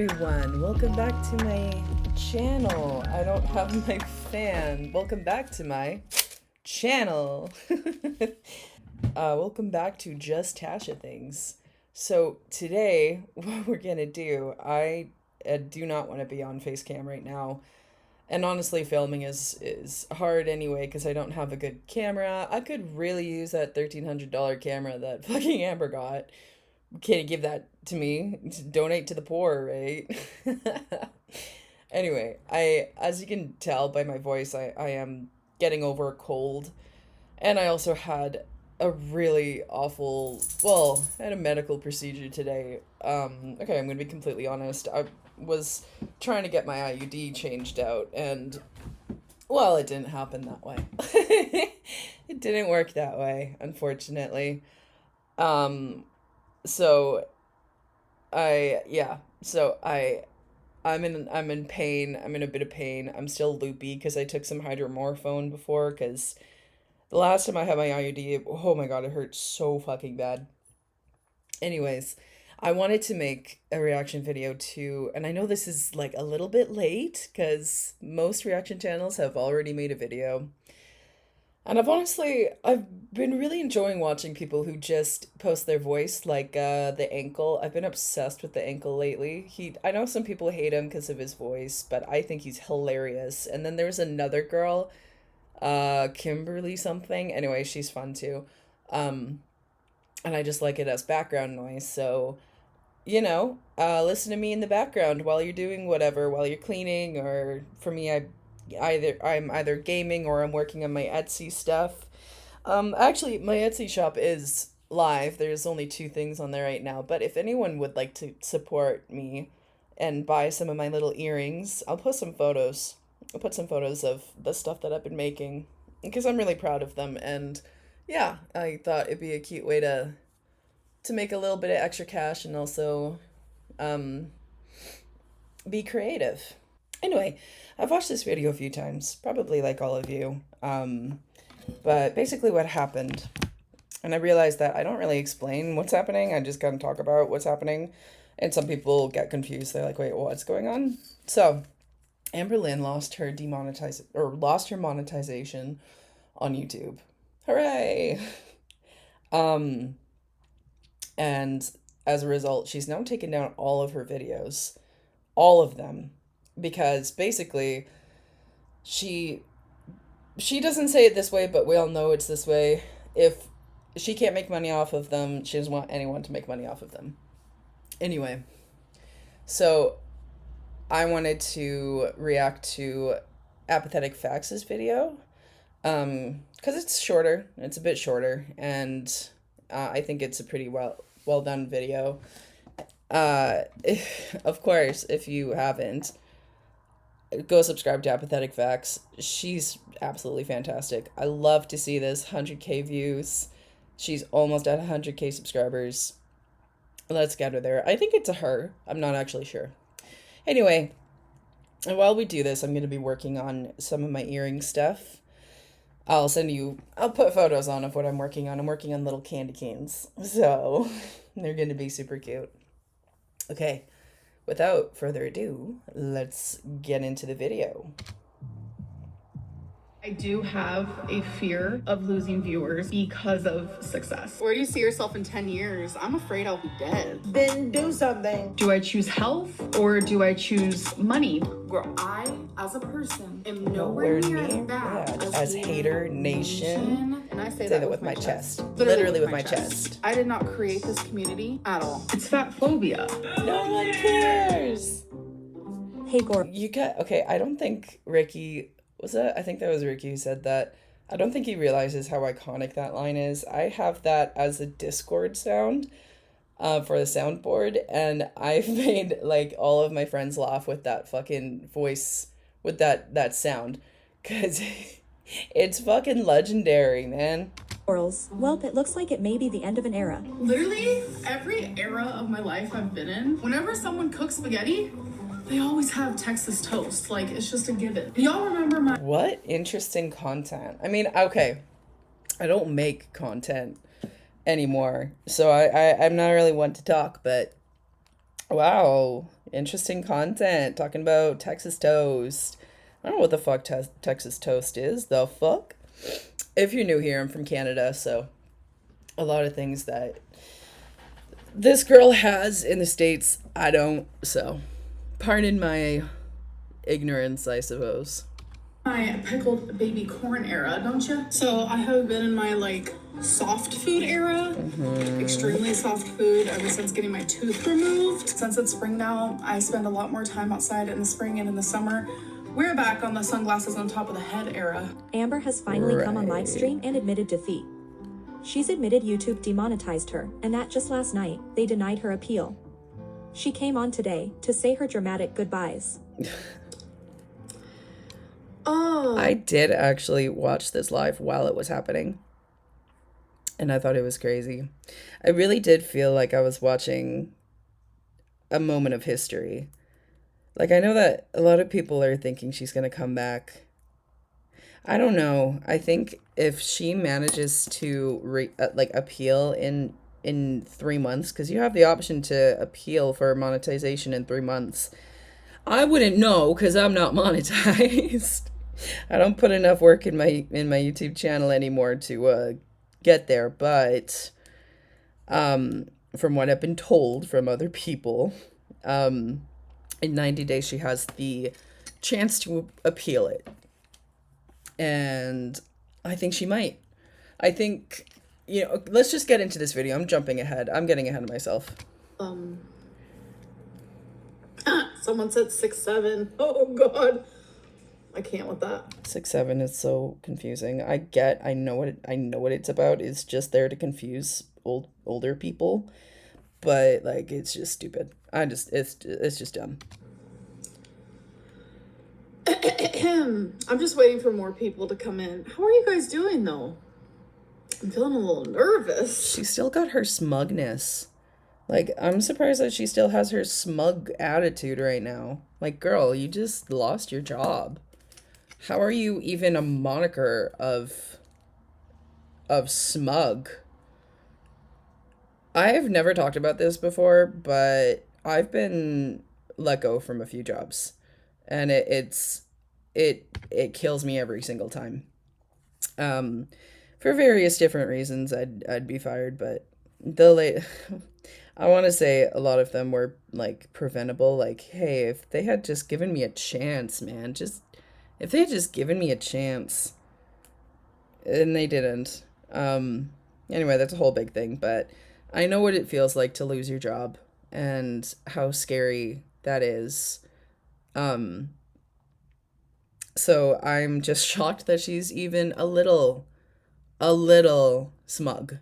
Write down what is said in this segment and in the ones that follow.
everyone, welcome back to my channel. I don't have my fan. Welcome back to my channel. Welcome back to Just Tasha Things. So today, what we're gonna do, I do not want to be on face cam right now. And honestly, filming is hard anyway because I don't have a good camera. I could really use that $1,300 camera that fucking Amber got. Can't give that to me. Donate to the poor, right? Anyway, as you can tell by my voice, I am getting over a cold. And I also had a really awful, well, I had a medical procedure today. Okay, I'm gonna be completely honest. I was trying to get my IUD changed out, and, well, it didn't happen that way. It didn't work that way, unfortunately. So I'm in pain. I'm in a bit of pain. I'm still loopy because I took some hydromorphone before, because the last time I had my IUD, oh my god, it hurt so fucking bad. Anyways, I wanted to make a reaction video too, and I know this is like a little bit late because most reaction channels have already made a video. And I've been really enjoying watching people who just post their voice, like the Ankle. I've been obsessed with the Ankle lately. I know some people hate him because of his voice, but I think he's hilarious. And then there's another girl, Kimberly something. Anyway, she's fun too. And I just like it as background noise. So, listen to me in the background while you're doing whatever, while you're cleaning, or for me, I'm either gaming or I'm working on my Etsy stuff. Actually, my Etsy shop is live. There's only 2 things on there right now, but if anyone would like to support me and buy some of my little earrings, I'll post some photos. I'll put some photos of the stuff that I've been making because I'm really proud of them, and yeah, I thought it'd be a cute way to make a little bit of extra cash and also be creative. Anyway, I've watched this video a few times, probably like all of you. But basically what happened, and I realized that I don't really explain what's happening, I just kind of talk about what's happening, and some people get confused. They're like, wait, what's going on? So, Amberlynn lost her monetization on YouTube. Hooray! And as a result, she's now taken down all of her videos. All of them. Because basically she doesn't say it this way, but we all know it's this way. If she can't make money off of them, she doesn't want anyone to make money off of them. Anyway, so I wanted to react to Apathetic Facts' video because it's shorter. It's a bit shorter, and I think it's a pretty well done video. Of course, if you haven't, go subscribe to Apathetic Facts. She's absolutely fantastic. I love to see this. 100k views. She's almost at 100k subscribers. Let's get her there. I think it's a her. I'm not actually sure. Anyway, and while we do this, I'm going to be working on some of my earring stuff. I'll put photos on of what I'm working on. I'm working on little candy canes. So, they're going to be super cute. Okay. Without further ado, let's get into the video. I do have a fear of losing viewers because of success. Where do you see yourself in 10 years? I'm afraid I'll be dead. Then do something. Do I choose health or do I choose money? Girl, I, as a person, am nowhere near as bad as Hater Nation. And I say that with my chest. Literally with my chest. I did not create this community at all. It's fat phobia. No one cares. Hey, Gore. Okay, I don't think Ricky... I think that was Ricky who said that. I don't think he realizes how iconic that line is. I have that as a Discord sound for the soundboard, and I've made like all of my friends laugh with that fucking voice, with that sound, because it's fucking legendary, man. Well, it looks like it may be the end of an era. Literally, every era of my life I've been in, whenever someone cooks spaghetti, they always have Texas toast. Like, it's just a given. Y'all remember my... What interesting content. I mean, okay, I don't make content anymore, so I'm not really one to talk, but Wow, interesting content. Talking about Texas toast. I don't know what the fuck Texas toast is. The fuck? If you're new here, I'm from Canada, so a lot of things that this girl has in the States, I don't. So, pardon my ignorance, I suppose. My pickled baby corn era, don't you? So I have been in my like soft food era, extremely soft food ever since getting my tooth removed. Since it's spring now, I spend a lot more time outside in the spring and in the summer. We're back on the sunglasses on top of the head era. Amber has finally come on live Right. stream and admitted defeat. She's admitted YouTube demonetized her, and that just last night, they denied her appeal. She came on today to say her dramatic goodbyes. Oh. I did actually watch this live while it was happening, and I thought it was crazy. I really did feel like I was watching a moment of history. Like, I know that a lot of people are thinking she's going to come back. I don't know. I think if she manages to appeal in 3 months, because you have the option to appeal for monetization in 3 months. I wouldn't know because I'm not monetized. I don't put enough work in my YouTube channel anymore to get there. But from what I've been told from other people, in 90 days she has the chance to appeal it. And I think she might. I think, let's just get into this video. I'm jumping ahead. I'm getting ahead of myself. Someone said 6'7". Oh God, I can't with that. 6'7" is so confusing. I know what it's about. It's just there to confuse older people, but like it's just stupid. It's just dumb. I'm just waiting for more people to come in. How are you guys doing though? I'm feeling a little nervous. She still got her smugness. Like, I'm surprised that she still has her smug attitude right now. Like, girl, you just lost your job. How are you even a moniker of smug? I have never talked about this before, but I've been let go from a few jobs, and it kills me every single time. For various different reasons, I'd be fired, but I want to say a lot of them were like preventable. Like, hey, if they had just given me a chance, man, if they had just given me a chance, and they didn't. Anyway, that's a whole big thing, but I know what it feels like to lose your job and how scary that is. So I'm just shocked that she's even a little smug.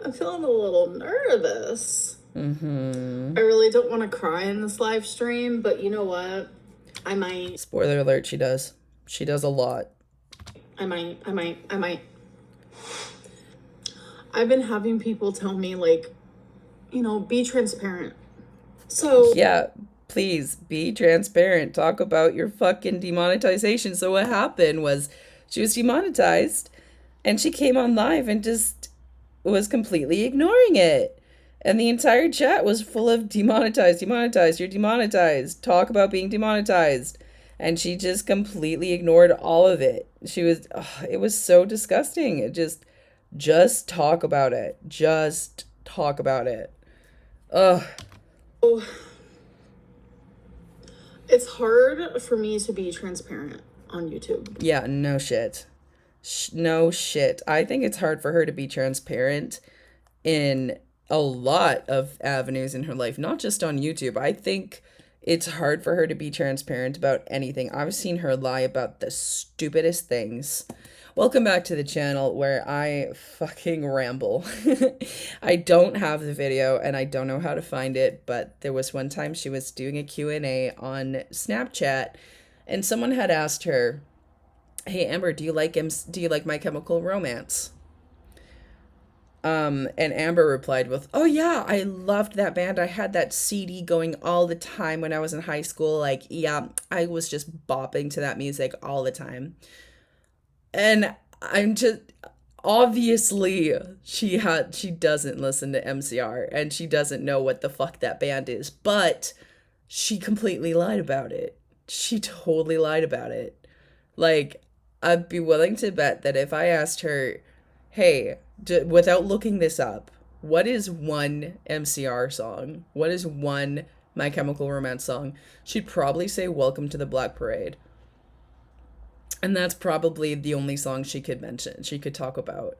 I'm feeling a little nervous. I really don't want to cry in this live stream, but you know what? I might. Spoiler alert, she does. She does a lot. I might. I've been having people tell me, like, be transparent. So Yeah, please be transparent. Talk about your fucking demonetization. So what happened was she was demonetized and she came on live and just was completely ignoring it. And the entire chat was full of demonetized, you're demonetized, talk about being demonetized. And she just completely ignored all of it. It was so disgusting. It just talk about it. Just talk about it. Ugh. it's hard for me to be transparent on YouTube. Yeah, no shit. No shit. I think it's hard for her to be transparent in a lot of avenues in her life, not just on YouTube. I think it's hard for her to be transparent about anything. I've seen her lie about the stupidest things. Welcome back to the channel where I fucking ramble. I don't have the video and I don't know how to find it, but there was one time she was doing a Q&A on Snapchat and someone had asked her, "Hey Amber, do you like My Chemical Romance?" And Amber replied with, "Oh yeah, I loved that band. I had that CD going all the time when I was in high school. Like, yeah, I was just bopping to that music all the time." And I'm just, obviously she doesn't listen to MCR and she doesn't know what the fuck that band is, but she completely lied about it. She totally lied about it. Like, I'd be willing to bet that if I asked her, hey, without looking this up, what is one MCR song? What is one My Chemical Romance song? She'd probably say Welcome to the Black Parade. And that's probably the only song she could mention, she could talk about.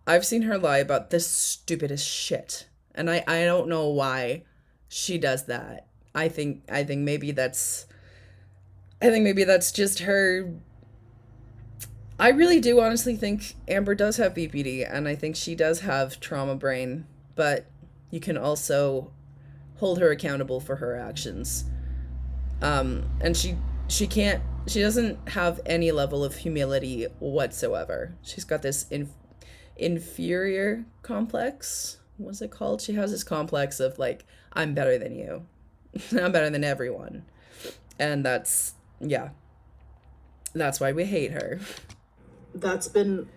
I've seen her lie about the stupidest shit. And I don't know why she does that. I think maybe that's just her. I really do honestly think Amber does have BPD, and I think she does have trauma brain, but you can also hold her accountable for her actions. And she doesn't have any level of humility whatsoever. She's got this inferior complex. What's it called? She has this complex of like, I'm better than you. I'm better than everyone. And that's why we hate her. That's been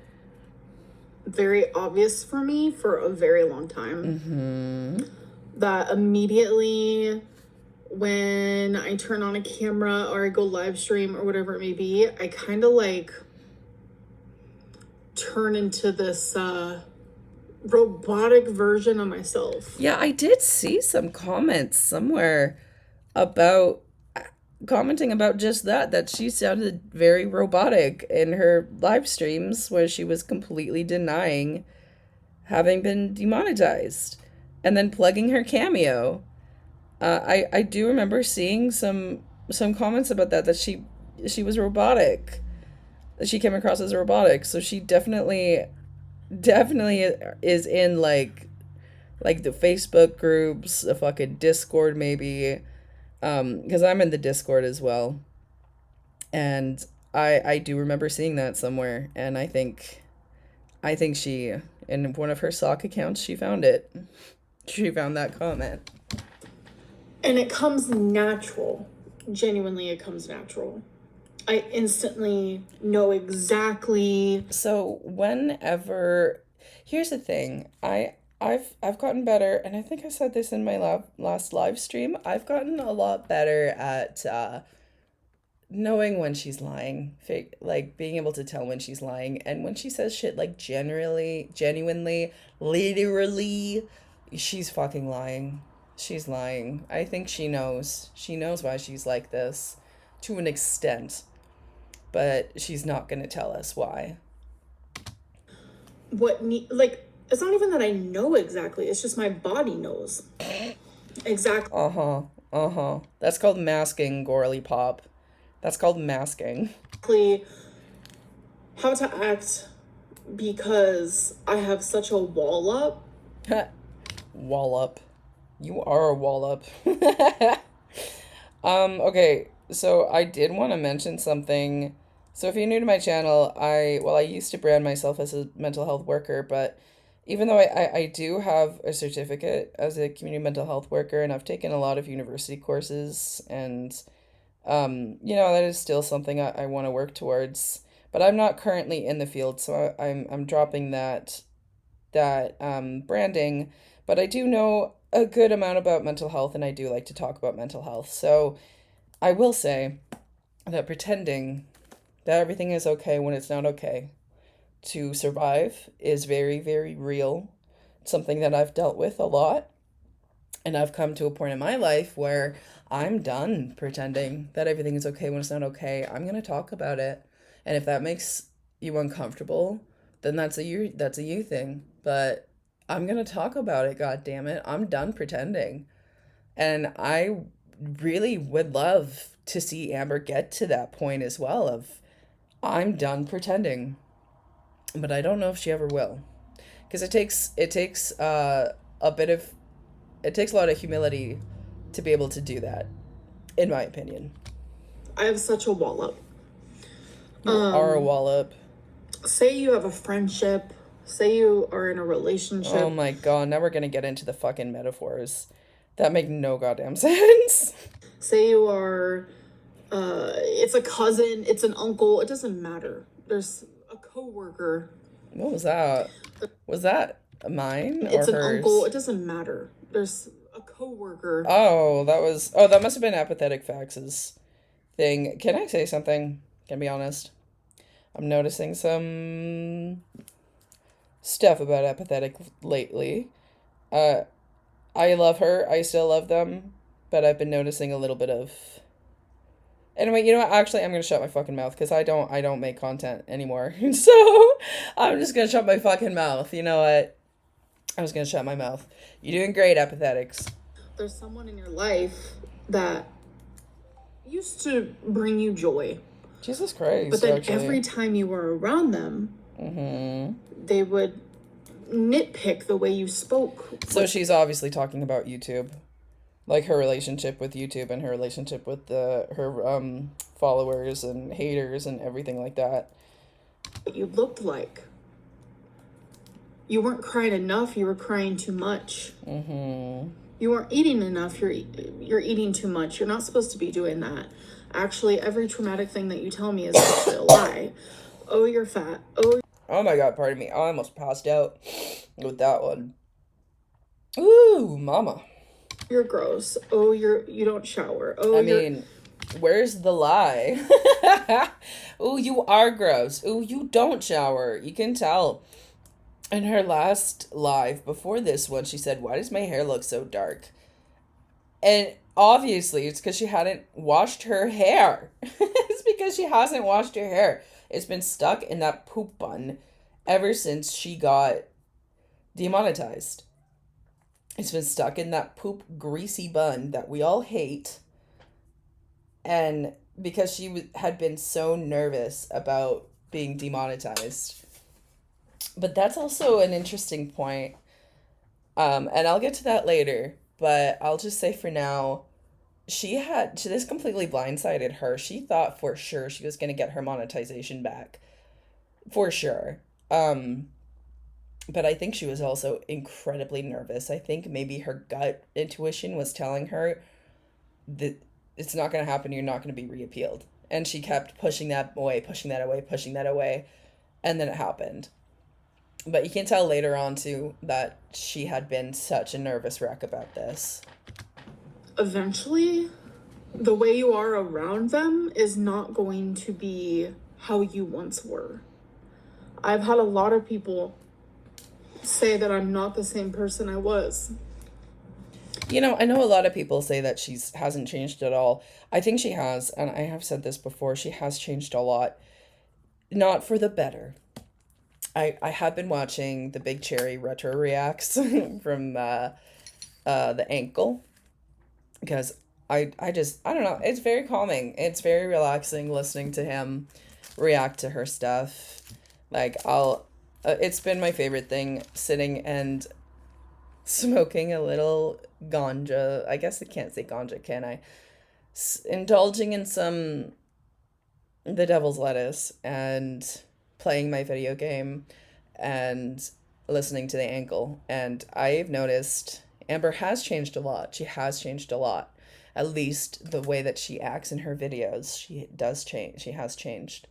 very obvious for me for a very long time. That immediately when I turn on a camera or I go live stream or whatever it may be, I kind of like turn into this robotic version of myself. Yeah, I did see some comments somewhere about commenting about just that she sounded very robotic in her live streams where she was completely denying having been demonetized and then plugging her cameo. I do remember seeing some comments about that she was robotic. She came across as robotic, so she definitely is in like the Facebook groups, the fucking Discord maybe. Because I'm in the Discord as well. And I do remember seeing that somewhere, and I think she, in one of her sock accounts, she found it. She found that comment. And it comes natural. Genuinely, it comes natural. I instantly know exactly. So whenever, here's the thing, I've gotten better, and I think I said this in my last live stream. I've gotten a lot better at knowing when she's lying, like being able to tell when she's lying, and when she says shit like genuinely, literally, she's fucking lying. She's lying. I think she knows. She knows why she's like this, to an extent, but she's not gonna tell us why. It's not even that I know exactly. It's just my body knows. Exactly. That's called masking, Gorly Pop. That's called masking. How to act because I have such a wall up. Wall up. You are a wall up. Okay, so I did want to mention something. So if you're new to my channel, I used to brand myself as a mental health worker, but even though I do have a certificate as a community mental health worker, and I've taken a lot of university courses, and that is still something I want to work towards. But I'm not currently in the field, so I'm dropping that branding. But I do know a good amount about mental health, and I do like to talk about mental health. So I will say that pretending that everything is okay when it's not okay to survive is very, very real. It's something that I've dealt with a lot. And I've come to a point in my life where I'm done pretending that everything is okay when it's not okay. I'm going to talk about it. And if that makes you uncomfortable, then that's a you thing. But I'm going to talk about it, god damn it. I'm done pretending. And I really would love to see Amber get to that point as well of I'm done pretending. But I don't know if she ever will. Because it takes a lot of humility to be able to do that, in my opinion. I have such a wall up. You are a wall up. Say you have a friendship. Say you are in a relationship. Oh my god, now we're gonna get into the fucking metaphors that make no goddamn sense. Say you are, it's a cousin, it's an uncle, it doesn't matter. There's a coworker. What was that? Was that mine or It's an hers? uncle. It doesn't matter. There's a coworker. Oh, that must have been Apathetic Facts' thing. Can I say something? Can I be honest? I'm noticing some stuff about Apathetic lately. Uh, I love her. I still love them, but I've been noticing a little bit of. Anyway, you know what? Actually, I'm gonna shut my fucking mouth because I don't make content anymore. So I'm just gonna shut my fucking mouth. You know what? I was gonna shut my mouth. You're doing great, Apathetics. There's someone in your life that used to bring you joy. Jesus Christ. But then actually. every time you were around them, they would nitpick the way you spoke. So she's obviously talking about YouTube. Like her relationship with YouTube and her relationship with her followers and haters and everything like that. What you looked like. You weren't crying enough, you were crying too much. You weren't eating enough, you're eating too much. You're not supposed to be doing that. Actually, every traumatic thing that you tell me is actually a lie. Oh, you're fat. Oh my god, pardon me. I almost passed out with that one. Ooh, mama. You're gross. Oh, you don't shower. Oh, I mean, where's the lie? Ooh, you are gross. Ooh, you don't shower. You can tell. In her last live before this one, she said, "Why does my hair look so dark?" And obviously, it's because she hadn't washed her hair. It's because she hasn't washed her hair. It's been stuck in that poop bun ever since she got demonetized. It's been stuck in that poop greasy bun that we all hate. And because she had been so nervous about being demonetized. But that's also an interesting point. And I'll get to that later. But I'll just say for now, this completely blindsided her. She thought for sure she was going to get her monetization back. For sure. But I think she was also incredibly nervous. I think maybe her gut intuition was telling her that it's not going to happen. You're not going to be reappealed. And she kept pushing that away, pushing that away, pushing that away. And then it happened. But you can tell later on, too, that she had been such a nervous wreck about this. Eventually, the way you are around them is not going to be how you once were. I've had a lot of people say that I'm not the same person I was. You know, I know a lot of people say that she hasn't changed at all. I think she has, and I have said this before, she has changed a lot. Not for the better. I have been watching the Big Cherry retro reacts from the ankle because I don't know, it's very calming. It's very relaxing listening to him react to her stuff. Like it's been my favorite thing, sitting and smoking a little ganja. I guess I can't say ganja, can I? Indulging in some the devil's lettuce and playing my video game and listening to the ankle. And I've noticed Amber has changed a lot. She has changed a lot. At least the way that she acts in her videos, she does change. She has changed.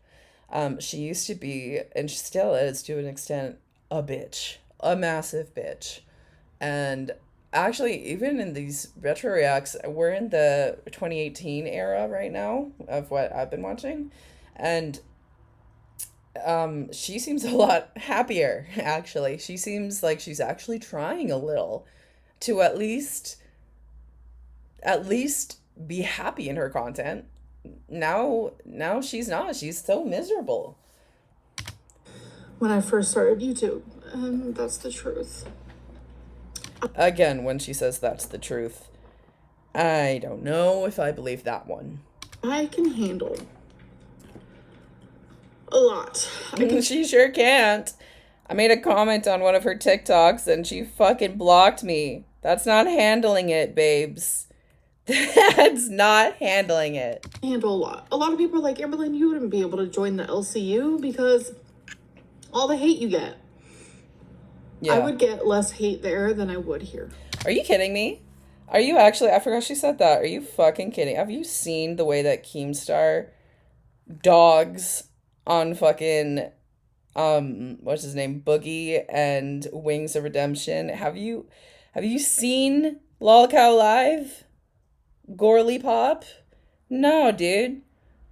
She used to be, and she still is to an extent, a bitch. A massive bitch. And actually, even in these retro reacts, we're in the 2018 era right now of what I've been watching. And she seems a lot happier, actually. She seems like she's actually trying a little to at least be happy in her content. Now she's not. She's so miserable. When I first started YouTube, and that's the truth. Again, when she says that's the truth, I don't know if I believe that one. I can handle a lot. She sure can't. I made a comment on one of her TikToks and she fucking blocked me. That's not handling it, babes. That's not handling it. Handle a lot. A lot of people are like, Amberlynn, you wouldn't be able to join the LCU because all the hate you get. Yeah. I would get less hate there than I would here. Are you kidding me? Are you actually? I forgot she said that. Are you fucking kidding? Have you seen the way that Keemstar dogs on fucking what's his name, Boogie and Wings of Redemption. Have you seen Lolcow live? Gorly Pop? No, dude.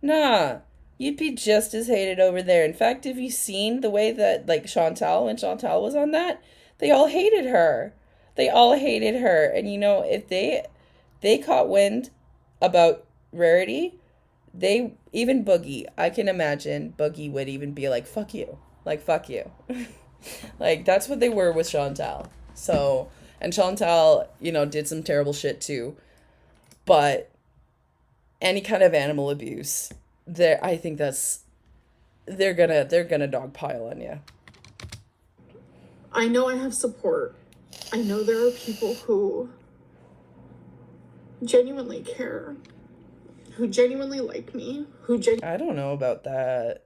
Nah. You'd be just as hated over there. In fact, have you seen the way that, like, Chantal, when Chantal was on that, they all hated her. They all hated her. And you know, if they caught wind about Rarity, they, even Boogie, I can imagine Boogie would even be like, fuck you. Like, fuck you. Like, that's what they were with Chantal. So, and Chantal, you know, did some terrible shit too. But any kind of animal abuse, there, I think that's, they're gonna dogpile on you. I know I have support. I know there are people who genuinely care, who genuinely like me, who I don't know about that.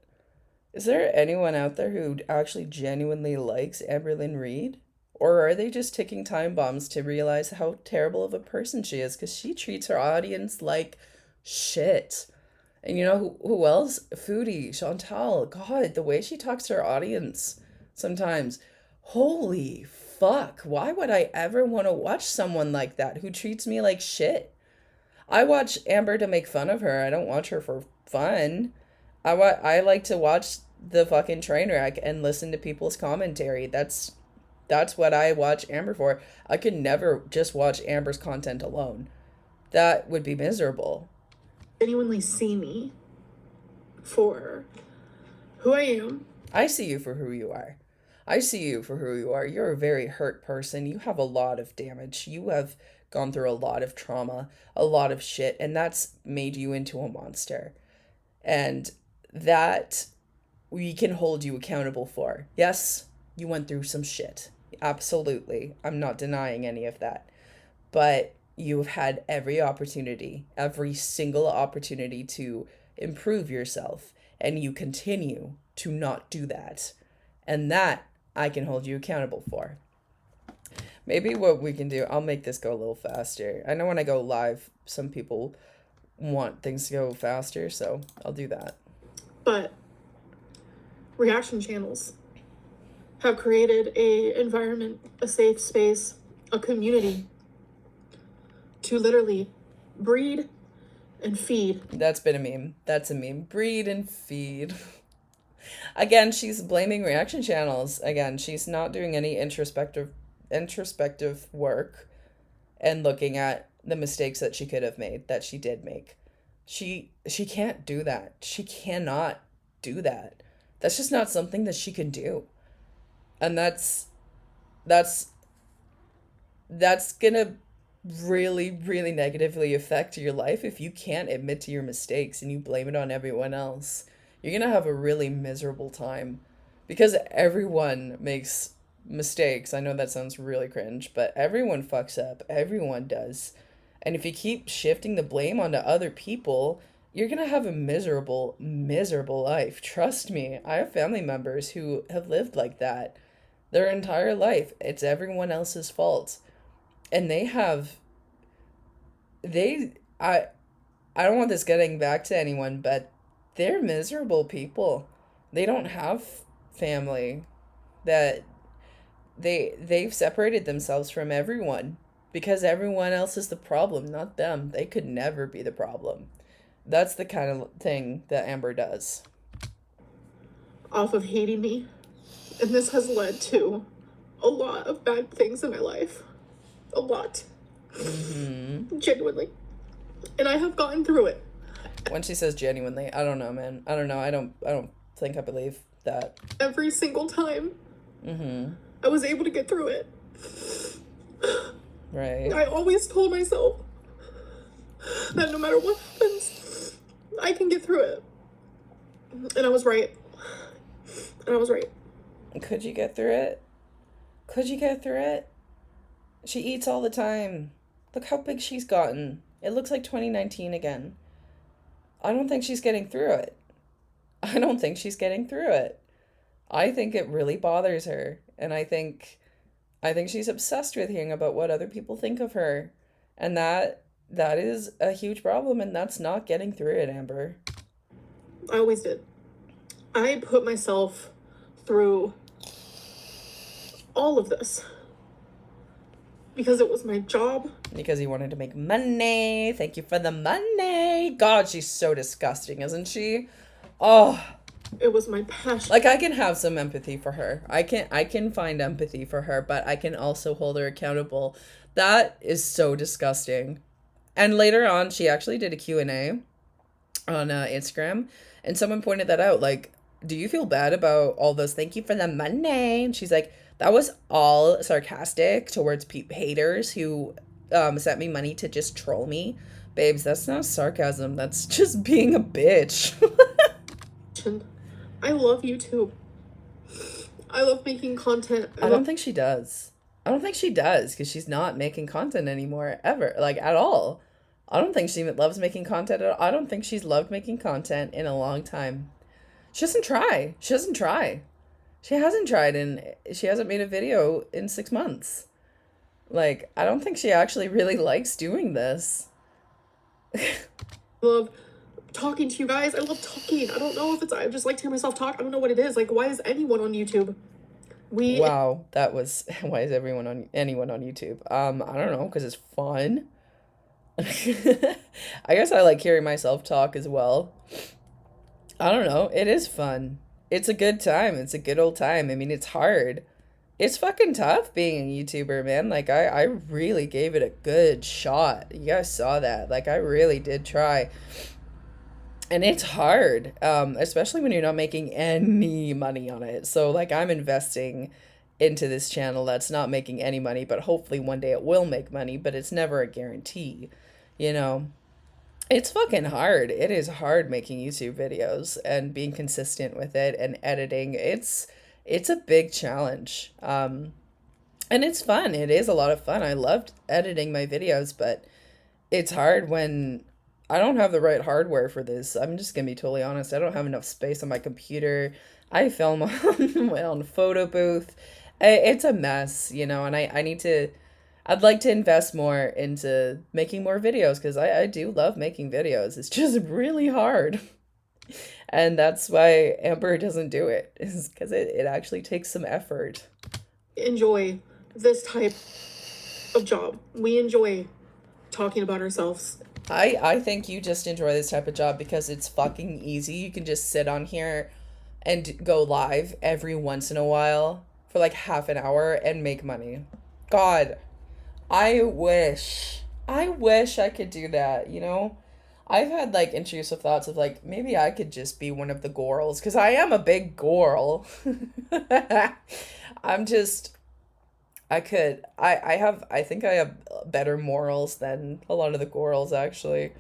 Is there anyone out there who actually genuinely likes Amberlynn Reid? Or are they just ticking time bombs to realize how terrible of a person she is? Because she treats her audience like shit. And you know who else? Foodie, Chantal. God, the way she talks to her audience sometimes. Holy fuck. Why would I ever want to watch someone like that who treats me like shit? I watch Amber to make fun of her. I don't watch her for fun. I like to watch the fucking train wreck and listen to people's commentary. That's what I watch Amber for. I could never just watch Amber's content alone. That would be miserable. genuinely see me for who I am. I see you for who you are. I see you for who you are. You're a very hurt person. You have a lot of damage. You have gone through a lot of trauma, a lot of shit, and that's made you into a monster. And that we can hold you accountable for. Yes, you went through some shit. Absolutely. I'm not denying any of that. But you've had every opportunity, every single opportunity to improve yourself, and you continue to not do that. And that I can hold you accountable for. Maybe what we can do, I'll make this go a little faster. I know when I go live, some people want things to go faster, so I'll do that. But reaction channels have created a environment, a safe space, a community to literally breed and feed. That's been a meme. That's a meme. Breed and feed. Again, she's blaming reaction channels. Again, she's not doing any introspective work and looking at the mistakes that she could have made, that she did make. She can't do that. She cannot do that. That's just not something that she can do. And that's gonna really, really negatively affect your life if you can't admit to your mistakes and you blame it on everyone else. You're gonna have a really miserable time because everyone makes mistakes. I know that sounds really cringe, but everyone fucks up. Everyone does. And if you keep shifting the blame onto other people, you're gonna have a miserable, miserable life. Trust me. I have family members who have lived like that their entire life. It's everyone else's fault. And they I don't want this getting back to anyone, but they're miserable people. They don't have family. That they've separated themselves from everyone because everyone else is the problem, not them. They could never be the problem. That's the kind of thing that Amber does. Off of hating me. And this has led to a lot of bad things in my life. A lot. Genuinely. And I have gotten through it. When she says genuinely, I don't know, man. I don't know. I don't think I believe that. Every single time. I was able to get through it. Right. I always told myself that no matter what happens, I can get through it. And I was right. And I was right. Could you get through it? Could you get through it? She eats all the time. Look how big she's gotten. It looks like 2019 again. I don't think she's getting through it. I don't think she's getting through it. I think it really bothers her. And I think she's obsessed with hearing about what other people think of her. And that is a huge problem, and that's not getting through it, Amber. I always did. I put myself through all of this because it was my job. Because he wanted to make money. Thank you for the money. God, she's so disgusting, isn't she? Oh, It was my passion. like I can have some empathy for her. I can find empathy for her, but I can also hold her accountable. That is so disgusting. And later on, she actually did a Q&A on Instagram, and someone pointed that out. Like, do you feel bad about all those thank you for the money? And she's like, that was all sarcastic towards haters who sent me money to just troll me. Babes, that's not sarcasm. That's just being a bitch. I love YouTube. I love making content. I don't think she does. I don't think she does, because she's not making content anymore, ever. Like, at all. I don't think she loves making content at all. I don't think she's loved making content in a long time. She doesn't try. She doesn't try. She hasn't tried, and she hasn't made a video in 6 months. Like, I don't think she actually really likes doing this. I love talking to you guys. I love talking. I don't know if it's, I just like to hear myself talk. I don't know what it is. Like, why is anyone on YouTube? Wow, that was, why is anyone on YouTube? I don't know, because it's fun. I guess I like hearing myself talk as well. I don't know. It is fun. It's a good time. It's a good old time. I mean, it's hard. It's fucking tough being a YouTuber, man. Like, I really gave it a good shot. You guys saw that. Like, I really did try. And it's hard, especially when you're not making any money on it. So, like, I'm investing into this channel that's not making any money, but hopefully one day it will make money, but it's never a guarantee, you know? It's fucking hard. It is hard making YouTube videos and being consistent with it and editing. It's a big challenge. And it's fun. It is a lot of fun. I loved editing my videos, but it's hard when I don't have the right hardware for this. I'm just gonna be totally honest. I don't have enough space on my computer. I film on photo booth. It's a mess, you know, and I need to, I'd like to invest more into making more videos, because I do love making videos. It's just really hard. And that's why Amber doesn't do it, is because it actually takes some effort. Enjoy this type of job. We enjoy talking about ourselves. I think you just enjoy this type of job because it's fucking easy. You can just sit on here and go live every once in a while for like half an hour and make money. God, I wish I could do that, you know? I've had like intrusive thoughts of like, maybe I could just be one of the girls, because I am a big girl. I'm just, I think I have better morals than a lot of the girls, actually.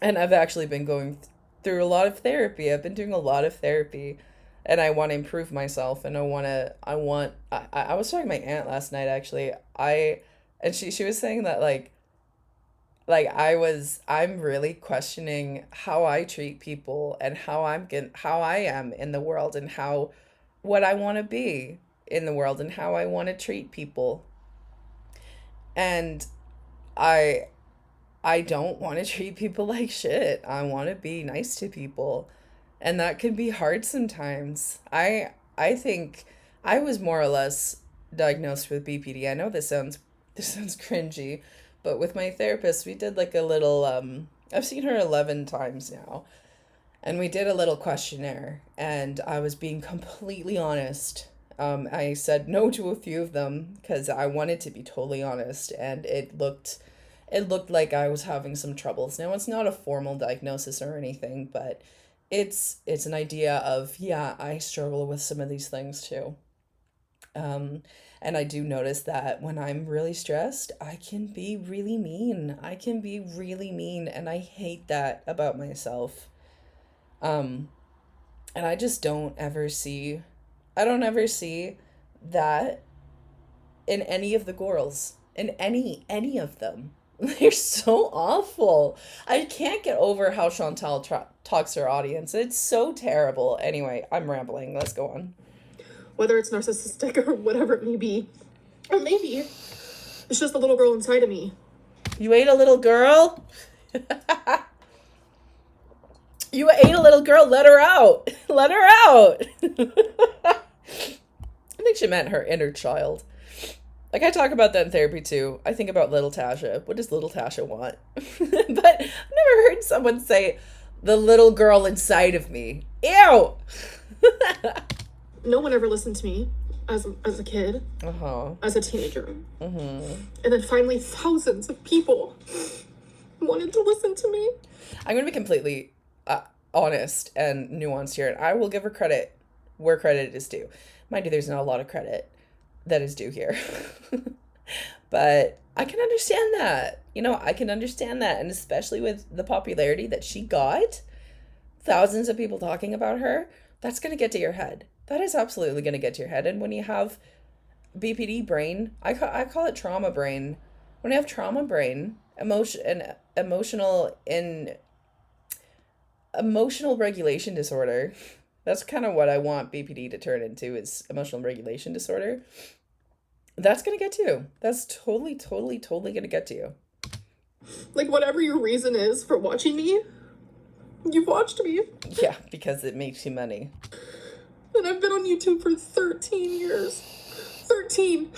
And I've actually been going through a lot of therapy. I've been doing a lot of therapy, and I want to improve myself, and I was talking to my aunt last night, actually. And she was saying that I'm really questioning how I treat people and how I am in the world, and what I want to be in the world, and how I want to treat people. And I don't want to treat people like shit. I want to be nice to people. And that can be hard sometimes. I think I was more or less diagnosed with BPD. I know this sounds cringy, but with my therapist, we did like a little, I've seen her 11 times now, and we did a little questionnaire, and I was being completely honest. I said no to a few of them because I wanted to be totally honest, and it looked like I was having some troubles. Now, it's not a formal diagnosis or anything, but it's an idea of, yeah, I struggle with some of these things too. And I do notice that when I'm really stressed, I can be really mean. And I hate that about myself. And I just don't ever see that in any of the girls, in any of them. They're so awful. I can't get over how Chantal talks to her audience. It's so terrible. Anyway, I'm rambling. Let's go on. Whether it's narcissistic or whatever it may be. Or maybe it's just a little girl inside of me. You ate a little girl? You ate a little girl. Let her out. Let her out. think she meant her inner child. Like, I talk about that in therapy too. I think about little Tasha. What does little Tasha want? But I've never heard someone say, the little girl inside of me. Ew! No one ever listened to me as a kid, as a teenager. And then finally thousands of people wanted to listen to me. I'm going to be completely honest and nuanced here, and I will give her credit where credit is due. Mind you, there's not a lot of credit that is due here. But I can understand that. You know, I can understand that. And especially with the popularity that she got, thousands of people talking about her, that's going to get to your head. That is absolutely going to get to your head. And when you have BPD brain, I call it trauma brain. When you have trauma brain, emotional regulation disorder, that's kind of what I want BPD to turn into, is emotional regulation disorder. That's going to get to you. That's totally going to get to you. Like, whatever your reason is for watching me, you've watched me. Yeah, because it makes you money. And I've been on YouTube for 13 years. 13.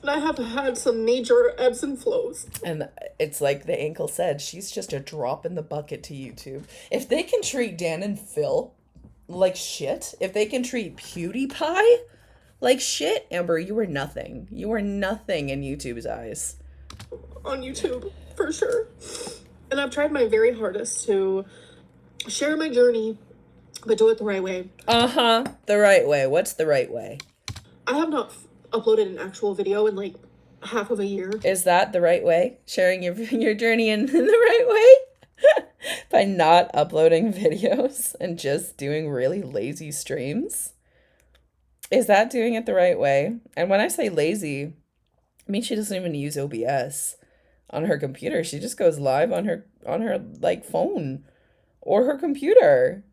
And I have had some major ebbs and flows. And it's like the ankle said, she's just a drop in the bucket to YouTube. If they can treat Dan and Phil like shit, if they can treat PewDiePie like shit, Amber, you are nothing. You are nothing in YouTube's eyes. On YouTube, for sure. And I've tried my very hardest to share my journey, but do it the right way. The right way. What's the right way? I have not uploaded an actual video in like half of a year. Is that the right way? Sharing your journey in the right way? By not uploading videos and just doing really lazy streams? Is that doing it the right way? And when I say lazy, I mean she doesn't even use OBS on her computer. She just goes live on her like phone or her computer.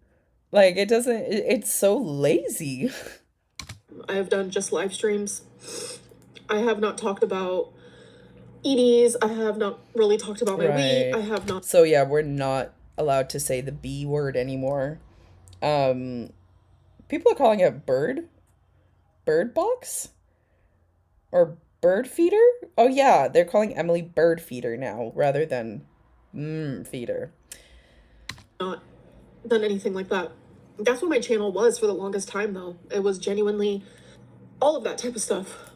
Like, it's so lazy. I have done just live streams. I have not talked about EDs. I have not really talked about my weight. I have not. So yeah, we're not allowed to say the B word anymore. People are calling it bird box or bird feeder. Oh yeah, they're calling Emily bird feeder now rather than feeder. Not done anything like that. That's what my channel was for the longest time, though. It was genuinely all of that type of stuff.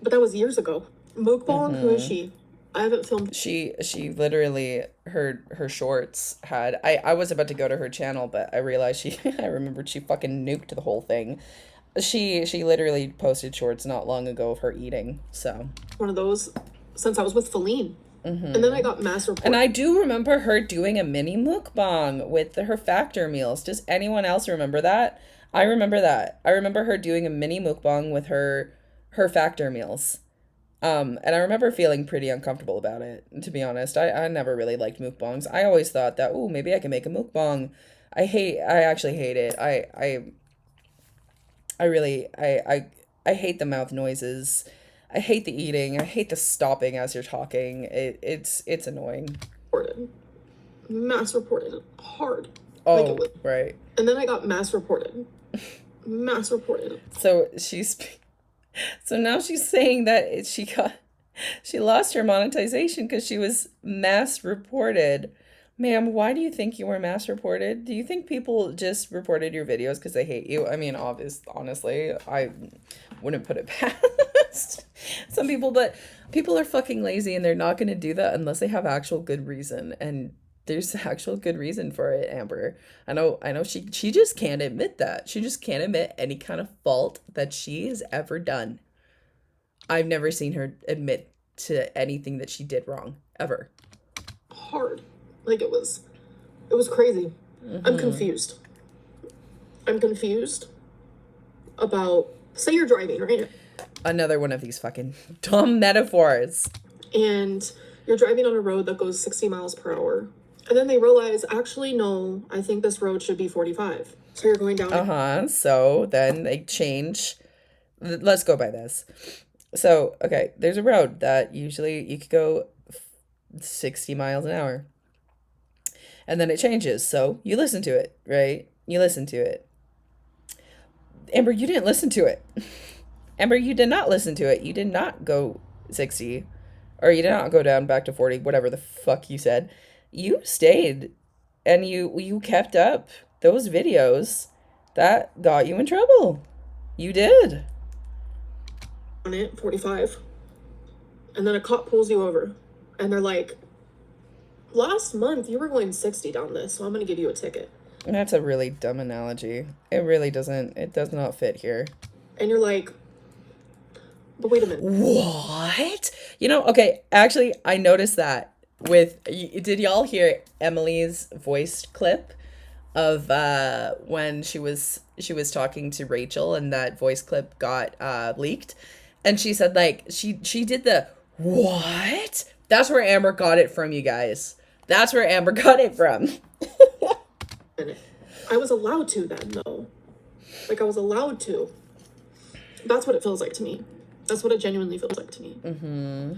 But that was years ago. Mukbang, who is she? I haven't filmed. She literally, her shorts had, I was about to go to her channel, but I realized I remembered she fucking nuked the whole thing. She literally posted shorts not long ago of her eating, so. One of those since I was with Feline. And then I got mass report. And I do remember her doing a mini mukbang with her factor meals. Does anyone else remember that? I remember that. I remember her doing a mini mukbang with her factor meals. And I remember feeling pretty uncomfortable about it, to be honest. I never really liked mukbangs. I always thought that, oh, maybe I can make a mukbang. I actually hate it. I really hate the mouth noises. I hate the eating. I hate the stopping as you're talking. It's annoying. Mass reported hard. Oh, right. And then I got mass reported. Mass reported. So now she's saying that she lost her monetization because she was mass reported. Ma'am, why do you think you were mass reported? Do you think people just reported your videos because they hate you? I mean, honestly, I wouldn't put it past some people, but people are fucking lazy and they're not going to do that unless they have actual good reason. And there's actual good reason for it, Amber. I know she just can't admit that. She just can't admit any kind of fault that she has ever done. I've never seen her admit to anything that she did wrong, ever. Hard. Like, it was crazy. I'm confused about, say you're driving, right? Another one of these fucking dumb metaphors. And you're driving on a road that goes 60 miles per hour. And then they realize, actually, no, I think this road should be 45. So you're going down. So then they change. Let's go by this. So, okay, there's a road that usually you could go 60 miles an hour. And then it changes. So you listen to it, right? You listen to it. Amber, you didn't listen to it. Amber, you did not listen to it. You did not go 60, or you did not go down back to 40, whatever the fuck you said. You stayed, and you kept up those videos that got you in trouble. You did. On it, 45. And then a cop pulls you over. And they're like, last month you were going 60 down this, so I'm going to give you a ticket. And that's a really dumb analogy. It really doesn't, it does not fit here. And you're like, but wait a minute. What? You know, okay, actually, I noticed that with, did y'all hear Emily's voiced clip of when she was talking to Rachel, and that voice clip got leaked, and she said, like, she did the what? That's where Amber got it from, you guys. That's where Amber got it from. I was allowed to then, though. Like, I was allowed to. That's what it feels like to me. That's what it genuinely feels like to me. Mm-hmm.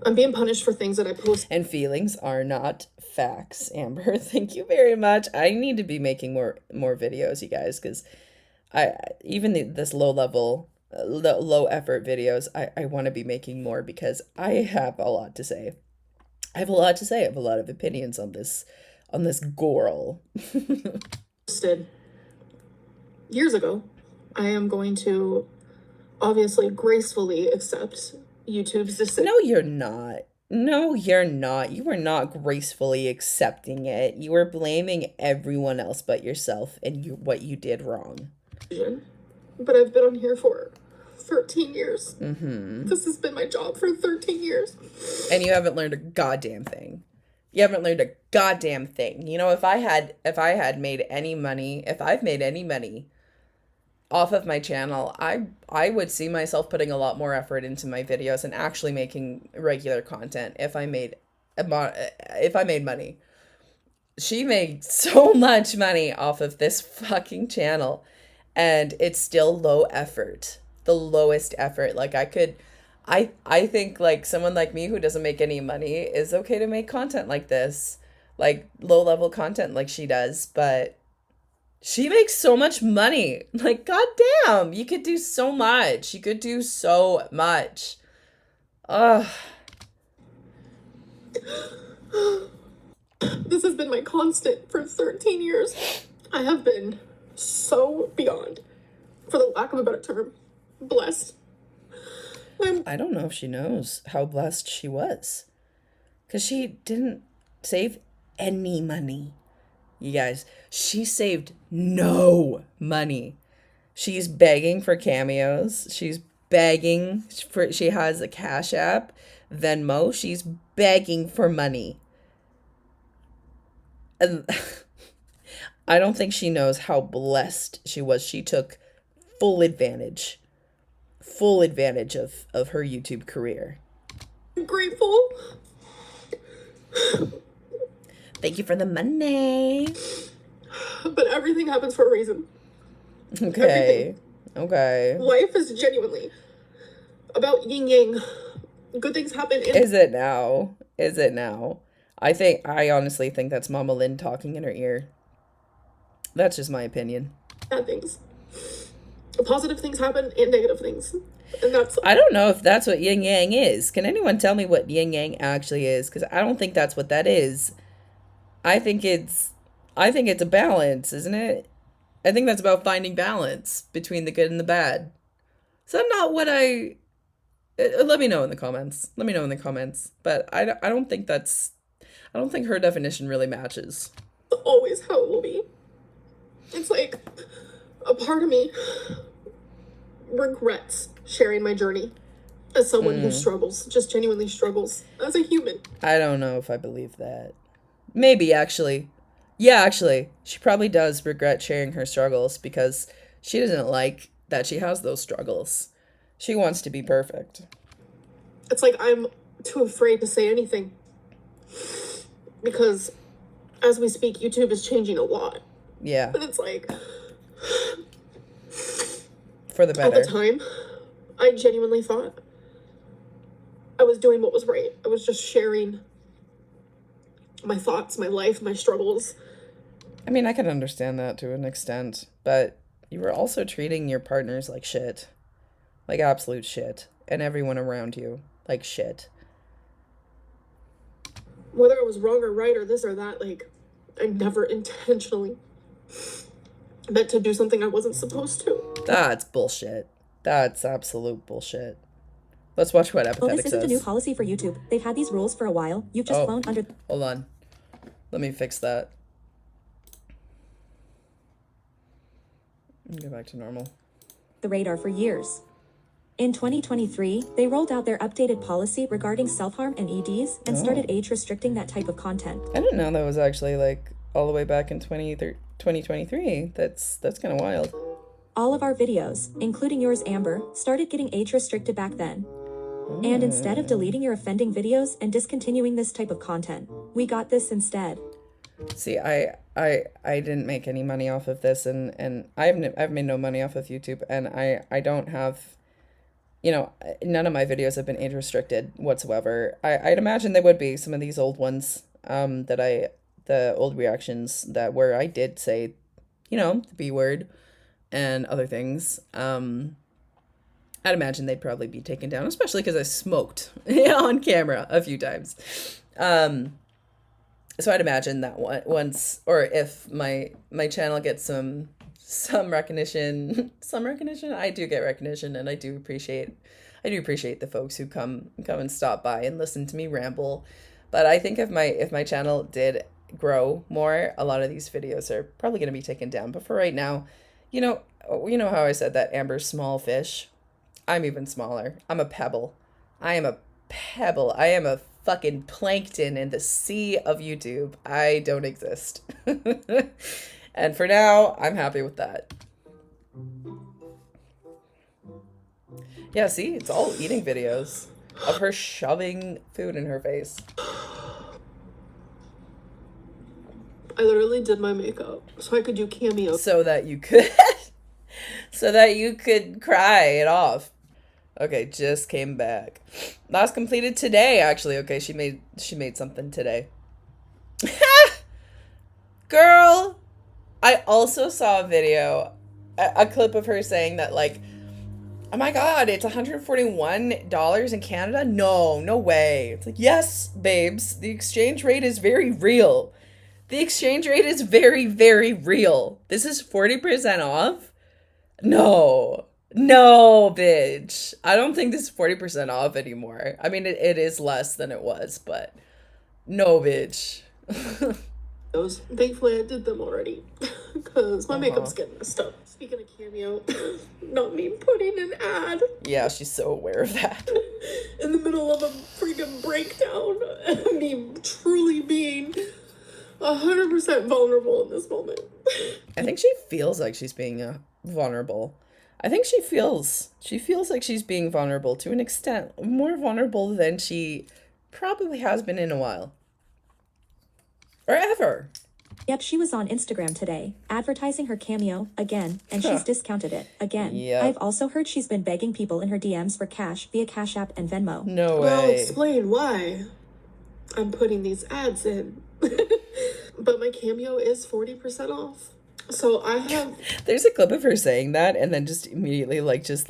I'm being punished for things that I post. And feelings are not facts, Amber. Thank you very much. I need to be making more videos, you guys, because this low effort videos, I want to be making more, because I have a lot to say. I have a lot to say. I have a lot of opinions on this girl. Posted years ago. I am going to obviously gracefully accept YouTube's decision. No, you're not. No, you're not. You are not gracefully accepting it. You are blaming everyone else but yourself and what you did wrong. But I've been on here for 13 years. Mm-hmm. This has been my job for 13 years. And you haven't learned a goddamn thing. You haven't learned a goddamn thing. You know, if I've made any money off of my channel, I would see myself putting a lot more effort into my videos and actually making regular content if I made money. She made so much money off of this fucking channel, and it's still low effort. The lowest effort. Like, I think, like, someone like me who doesn't make any money is okay to make content like this, like low level content like she does, but she makes so much money. Like, goddamn, you could do so much. You could do so much. Ugh. This has been my constant for 13 years. I have been so beyond, for the lack of a better term, blessed. I don't know if she knows how blessed she was, because she didn't save any money. You guys, she saved no money. She's begging for cameos. She has a Cash App, Venmo. She's begging for money. And I don't think she knows how blessed she was. She took full advantage of her YouTube career. I'm grateful. Thank you for the money. But everything happens for a reason. Okay. Everything. Okay. Life is genuinely about yin yang. Good things happen. Is it now? I honestly think that's Mama Lynn talking in her ear. That's just my opinion. Bad things. Positive things happen and negative things. And that's... I don't know if that's what yin yang is. Can anyone tell me what yin yang actually is? Because I don't think that's what that is. I think it's a balance, isn't it? I think that's about finding balance between the good and the bad. Is that not what let me know in the comments. But I don't think her definition really matches. Always how it will be. It's like a part of me regrets sharing my journey as someone who struggles, just genuinely struggles as a human. I don't know if I believe that. Maybe, actually. Yeah, actually, she probably does regret sharing her struggles, because she doesn't like that she has those struggles. She wants to be perfect. It's like I'm too afraid to say anything, because as we speak, YouTube is changing a lot. Yeah. And it's like, for the better. at the time, I genuinely thought I was doing what was right. I was just sharing my thoughts, my life, my struggles. I mean, I can understand that to an extent, but you were also treating your partners like shit. Like absolute shit. And everyone around you, like shit. Whether it was wrong or right or this or that, like, I never intentionally meant to do something I wasn't supposed to. That's bullshit. That's absolute bullshit. Let's watch what Empathetic Oh, this isn't says. a new policy for YouTube. They've had these rules for a while. You've just flown under... Hold on. Let me fix that. Go back to normal. the radar for years. In 2023, they rolled out their updated policy regarding self-harm and EDs and started age restricting that type of content. I didn't know that was actually like all the way back in 2023. That's kind of wild. All of our videos, including yours, Amber, started getting age restricted back then. And instead of deleting your offending videos and discontinuing this type of content, we got this instead. See, I didn't make any money off of this, and I've made no money off of YouTube, and I don't have, you know, none of my videos have been age restricted whatsoever. I'd imagine they would be some of these old ones, the old reactions where I did say, you know, the B word and other things. I'd imagine they'd probably be taken down, especially because I smoked on camera a few times. So I'd imagine that once, or if my channel gets some recognition, I do get recognition, and I do appreciate the folks who come and stop by and listen to me ramble. But I think if my channel did grow more, a lot of these videos are probably going to be taken down. But for right now, you know how I said that Amber's small fish? I'm even smaller. I'm a pebble. I am a pebble. I am a fucking plankton in the sea of YouTube. I don't exist. And for now, I'm happy with that. Yeah, see? It's all eating videos of her shoving food in her face. I literally did my makeup so I could do cameos. So that you could cry it off. Okay, just came back. Last completed today, actually. Okay, she made something today. Girl! I also saw a video, a clip of her saying that, like, oh my god, it's $141 in Canada? No way. It's like, yes, babes, the exchange rate is very real. The exchange rate is very, very real. This is 40% off? No, bitch. I don't think this is 40% off anymore. I mean, it is less than it was, but no, bitch. Thankfully, I did them already because my makeup's getting messed up. Speaking of cameo, not me putting an ad. Yeah, she's so aware of that. In the middle of a freaking breakdown. Me truly being 100% vulnerable in this moment. I think she feels like she's being vulnerable. I think she feels like she's being vulnerable to an extent, more vulnerable than she probably has been in a while. Or ever. Yep, she was on Instagram today, advertising her cameo again, and she's discounted it again. Yep. I've also heard she's been begging people in her DMs for cash via Cash App and Venmo. No Well, I'll way. explain why I'm putting these ads in. But my cameo is 40% off. So I have... There's a clip of her saying that and then just immediately just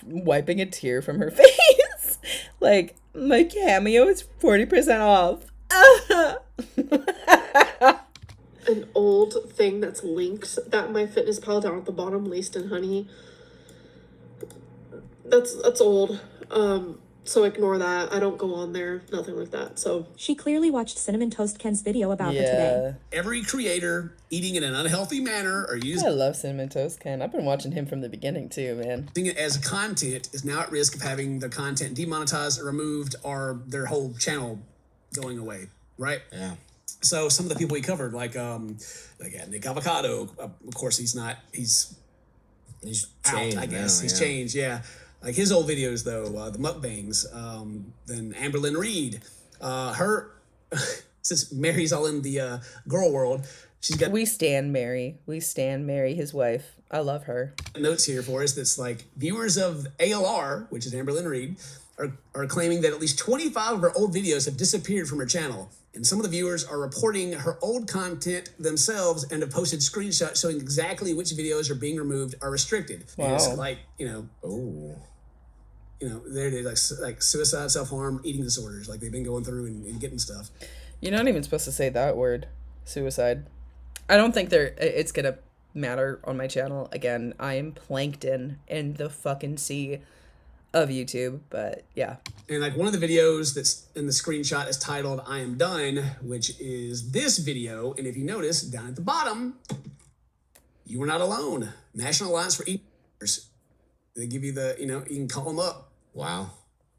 wiping a tear from her face. Like, my cameo is 40% off. An old thing that's linked that my fitness pal down at the bottom, laced in honey. That's old. So ignore that. I don't go on there. Nothing like that. So She clearly watched Cinnamon Toast Ken's video about her today. Every creator eating in an unhealthy manner or I using love Cinnamon Toast Ken. I've been watching him from the beginning too, man. it as content is now at risk of having their content demonetized or removed or their whole channel going away, right? Yeah. So some of the people we covered, like Nick Avocado, of course he's He's out, changed I guess. now, He's yeah. changed, yeah. Like his old videos, though, the mukbangs, then Amberlynn Reid, her, since Mary's all in the girl world, she's got We stand Mary, his wife. I love her. notes here for us that's like viewers of ALR, which is Amberlynn Reid, are claiming that at least 25 of her old videos have disappeared from her channel. And some of the viewers are reporting her old content themselves and have posted screenshots showing exactly which videos are being removed or restricted. And it's Wow. like, Oh. there it is, like suicide, self-harm, eating disorders. Like they've been going through and getting stuff. You're not even supposed to say that word, suicide. I don't think it's going to matter on my channel. Again, I am plankton in the fucking sea of YouTube, but yeah. And like one of the videos that's in the screenshot is titled "I Am Done," which is this video. And if you notice down at the bottom, you are not alone. National Alliance for Eaters. They give you the, you can call them up. Wow.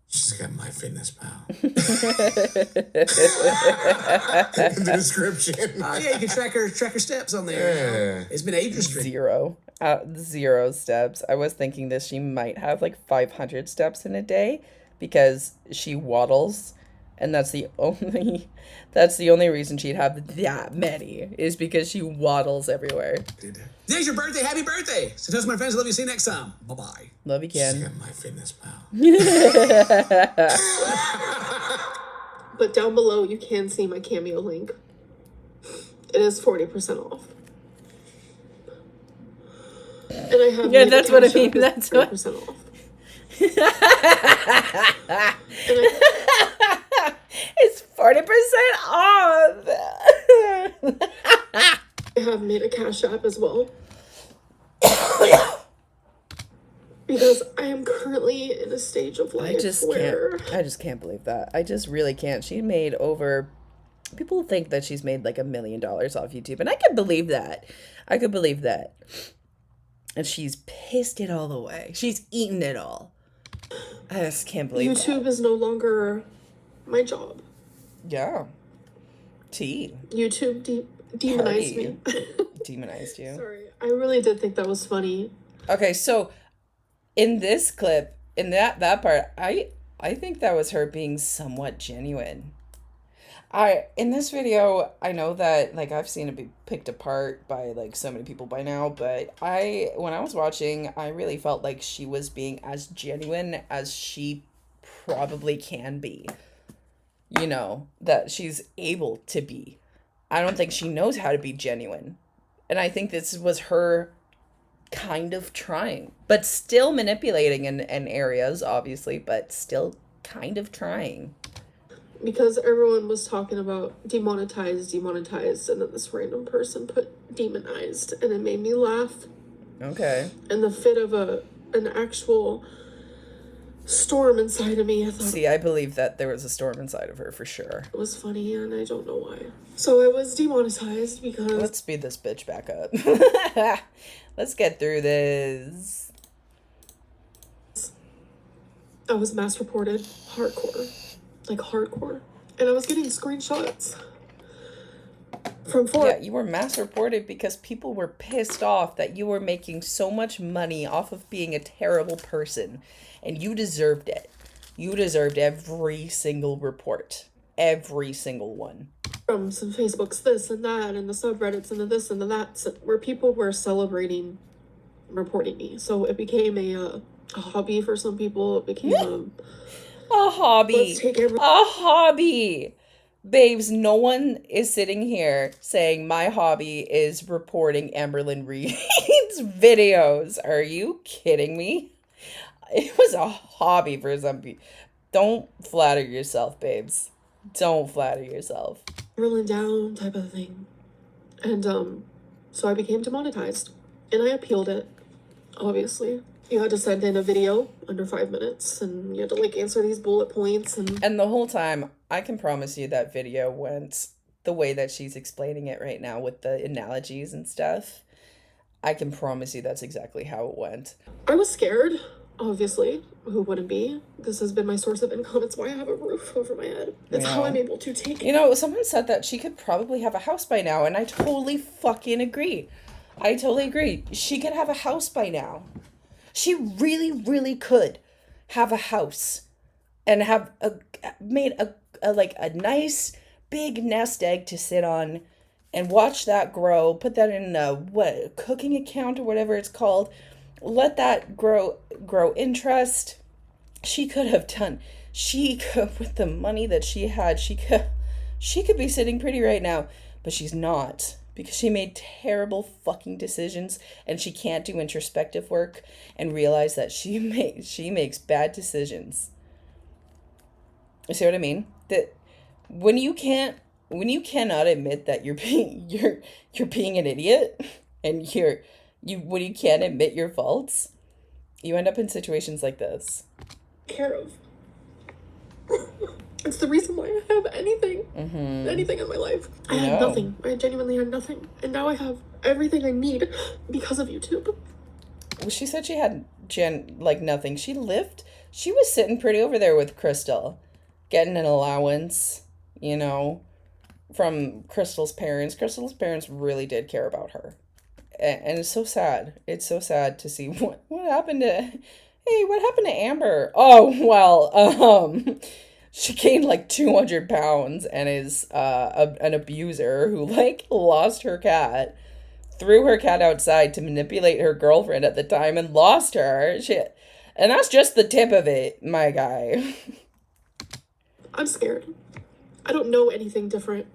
She's got my fitness pal. The description. Oh yeah, you can track her steps on there. Yeah. It's been age restricted. Zero steps. I was thinking that she might have like 500 steps in a day because she waddles, and that's the only reason she'd have that many is because she waddles everywhere. Today's your birthday. Happy birthday. So tell us, my friends, I love you. See you next time. Bye-bye. Love you, She's Ken. got my fitness pal. But down below, you can see my Cameo link. It is 40% off. And I have that's what I mean. That's 40% off. It's 40% off. I have made a Cash App as well. Because I am currently in a stage of life I just can't believe that. I just really can't. She made over. People think that she's made like $1 million off YouTube, and I could believe that. And she's pissed it all away. She's eaten it all. I just can't believe YouTube is no longer my job. Yeah. YouTube demonized me. Demonized you. Sorry. I really did think that was funny. Okay, so in this clip, in that part, I think that was her being somewhat genuine. In this video, I know that like I've seen it be picked apart by like so many people by now, but when I was watching, I really felt like she was being as genuine as she probably can be. That she's able to be. I don't think she knows how to be genuine. And I think this was her kind of trying, but still manipulating in areas, obviously, but still kind of trying. Because everyone was talking about demonetized, and then this random person put demonized, and it made me laugh. Okay. In the fit of an actual storm inside of me, I thought. See, I believe that there was a storm inside of her for sure. It was funny, and I don't know why. So I was demonetized because. Let's speed this bitch back up. Let's get through this. I was mass reported hardcore. And I was getting screenshots from Yeah, you were mass reported because people were pissed off that you were making so much money off of being a terrible person, and you deserved it. You deserved every single report, every single one. From some Facebooks, this and that, and the subreddits and the this and the that, where people were celebrating reporting me. So it became a hobby for some people. It became a hobby. Let's take a hobby. Babes, no one is sitting here saying my hobby is reporting Amberlynn Reid's videos. Are you kidding me? It was a hobby for some people. Don't flatter yourself, babes. Don't flatter yourself. Rolling down type of thing. And so I became demonetized. And I appealed it, obviously. You had to send in a video under 5 minutes, and you had to like answer these bullet points. And the whole time, I can promise you that video went the way that she's explaining it right now with the analogies and stuff. I can promise you that's exactly how it went. I was scared, obviously. Who wouldn't be? This has been my source of income. It's why I have a roof over my head. It's how I'm able to take it. Someone said that she could probably have a house by now, and I totally fucking agree. I totally agree. She could have a house by now. She really, really could have a house and have made a nice big nest egg to sit on and watch that grow. Put that in a cooking account or whatever it's called. Let that grow interest. She could have done. She could, with the money that she had. She could be sitting pretty right now, but she's not because she made terrible fucking decisions and she can't do introspective work and realize that she makes bad decisions. You see what I mean? That when you cannot admit that you're being an idiot and when you can't admit your faults, you end up in situations like this. Care of. It's the reason why I have anything in my life. I had nothing. I genuinely had nothing. And now I have everything I need because of YouTube. Well, she said she had nothing. She was sitting pretty over there with Crystal, getting an allowance, from Crystal's parents. Crystal's parents really did care about her. And it's so sad. It's so sad to see what happened to Amber? Oh, well, she gained like 200 pounds and is an abuser who lost her cat, threw her cat outside to manipulate her girlfriend at the time and lost her. And that's just the tip of it, my guy. I'm scared. I don't know anything different.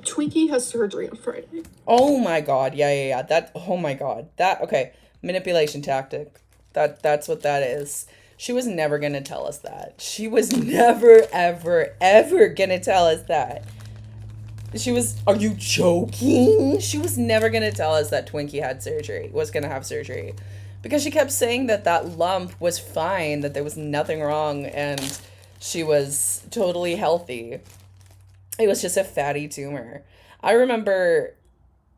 Twinkie has surgery on Friday. Oh my god, yeah. Oh my god. Okay, manipulation tactic. That's what that is. She was never going to tell us that. She was never, ever, ever going to tell us that. Are you joking? She was never going to tell us that Twinkie was going to have surgery. Because she kept saying that lump was fine, that there was nothing wrong, and she was totally healthy. It was just a fatty tumor. I remember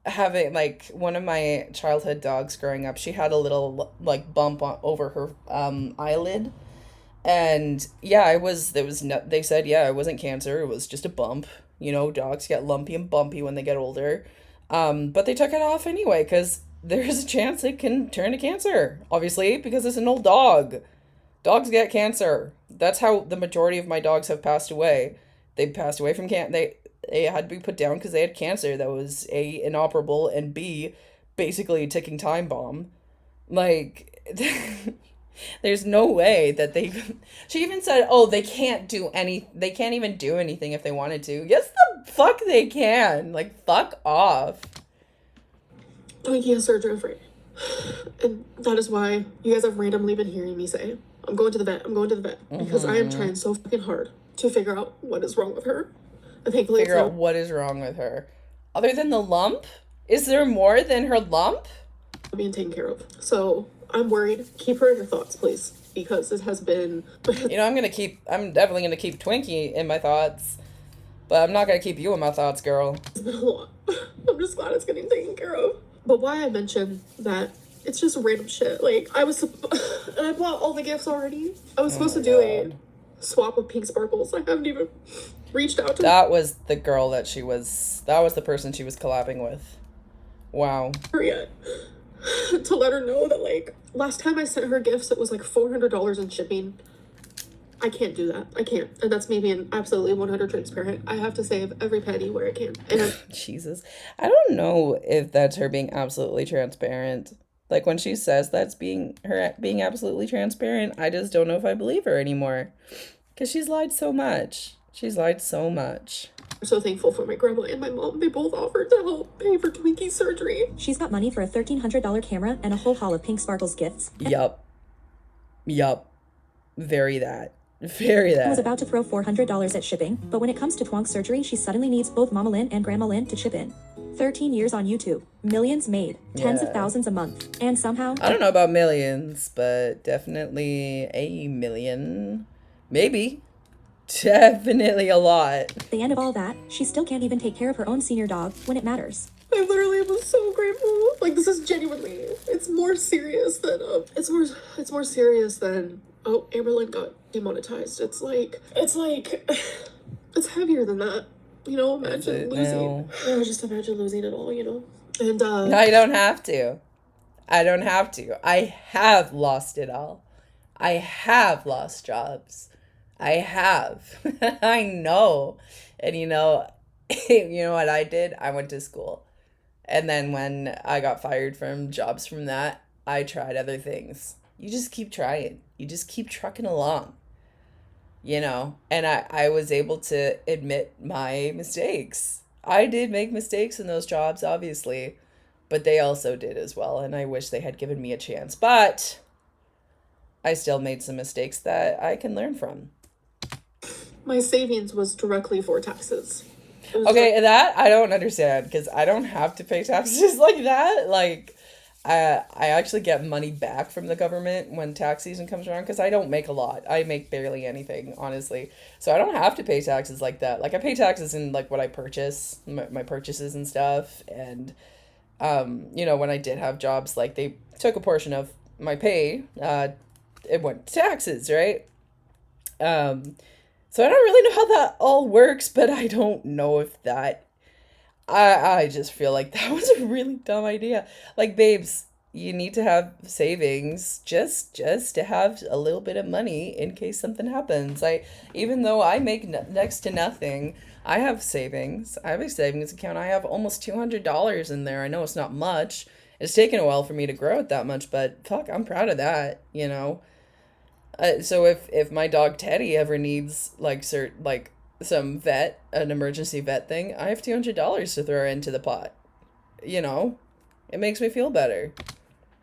having one of my childhood dogs growing up. She had a little bump over her eyelid, and yeah, they said it wasn't cancer, it was just a bump. Dogs get lumpy and bumpy when they get older, but they took it off anyway because there's a chance it can turn to cancer, obviously, because it's an old dog. Dogs get cancer. That's how the majority of my dogs have passed away. They passed away from cancer. They had to be put down because they had cancer that was A, inoperable, and B, basically a ticking time bomb. There's no way that she even said, they can't even do anything if they wanted to. Yes, the fuck they can. Fuck off. Twinkie has surgery on Friday. And that is why you guys have randomly been hearing me say, I'm going to the vet. Because I am trying so fucking hard to figure out what is wrong with her. And thankfully figure out what is wrong with her. Other than the lump? Is there more than her lump? Being taken care of. So I'm worried. Keep her in your thoughts, please. Because it has been... I'm definitely gonna keep Twinkie in my thoughts. But I'm not gonna keep you in my thoughts, girl. It's been a lot. I'm just glad it's getting taken care of. But why I mentioned that, it's just random shit. And I bought all the gifts already. I was supposed to do a swap of pink sparkles. I haven't even reached out to That was the girl that was the person she was collabing with. Wow. her yet. To let her know that, last time I sent her gifts, it was $400 in shipping. I can't do that. I can't. And that's me being absolutely 100 transparent. I have to save every penny where I can. And Jesus. I don't know if that's her being absolutely transparent. When she says that's being absolutely transparent, I just don't know if I believe her anymore. Because she's lied so much. I'm so thankful for my grandma and my mom. They both offered to help pay for Twinkie's surgery. She's got money for a $1,300 camera and a whole haul of pink sparkles gifts. Yup. Very that. I was about to throw $400 at shipping, but when it comes to Twonk's surgery, she suddenly needs both Mama Lynn and Grandma Lynn to chip in. 13 years on YouTube, millions made, tens of thousands a month, and somehow... I don't know about millions, but definitely a million. Maybe. Definitely a lot. At the end of all that, she still can't even take care of her own senior dog when it matters. I literally was so grateful. This is genuinely, it's more serious than, it's more serious than, Amberlynn got demonetized. It's heavier than that. Imagine losing. Just imagine losing it all, And, No, I don't have to. I have lost it all. I have lost jobs. I have. I know. And you know what I did? I went to school. And then when I got fired from jobs from that, I tried other things. You just keep trying. You just keep trucking along. And I was able to admit my mistakes. I did make mistakes in those jobs, obviously, but they also did as well, and I wish they had given me a chance. But I still made some mistakes that I can learn from. My savings was directly for taxes. It was Okay, that I don't understand because I don't have to pay taxes like that. Like, I actually get money back from the government when tax season comes around because I don't make a lot. I make barely anything, honestly. So I don't have to pay taxes like that. Like, I pay taxes in like what I purchase, my purchases and stuff. And you know, when I did have jobs, like they took a portion of my pay, it went to taxes, right? Um, so I don't really know how that all works, but I don't know if that I just feel like that was a really dumb idea. Like, babes, you need to have savings just to have a little bit of money in case something happens. I even though I make next to nothing, I have savings. I have a savings account. I have almost $200 in there. I know it's not much. It's taken a while for me to grow it that much, but fuck, I'm proud of that, you know. So if my dog Teddy ever needs like some an emergency vet thing, I have $200 to throw into the pot. You know, it makes me feel better.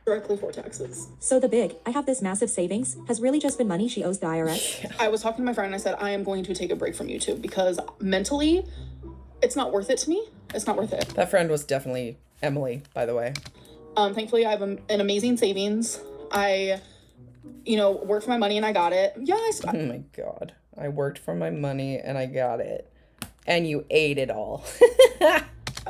directly for taxes. So the big, I have this massive savings, has really just been money she owes the IRS. I was talking to my friend and I said, I am going to take a break from YouTube because mentally, it's not worth it to me. It's not worth it. That friend was definitely Emily, by the way. Thankfully, I have an amazing savings. I, worked for my money and I got it. Yeah, Oh my god. I worked for my money and I got it. And you ate it all.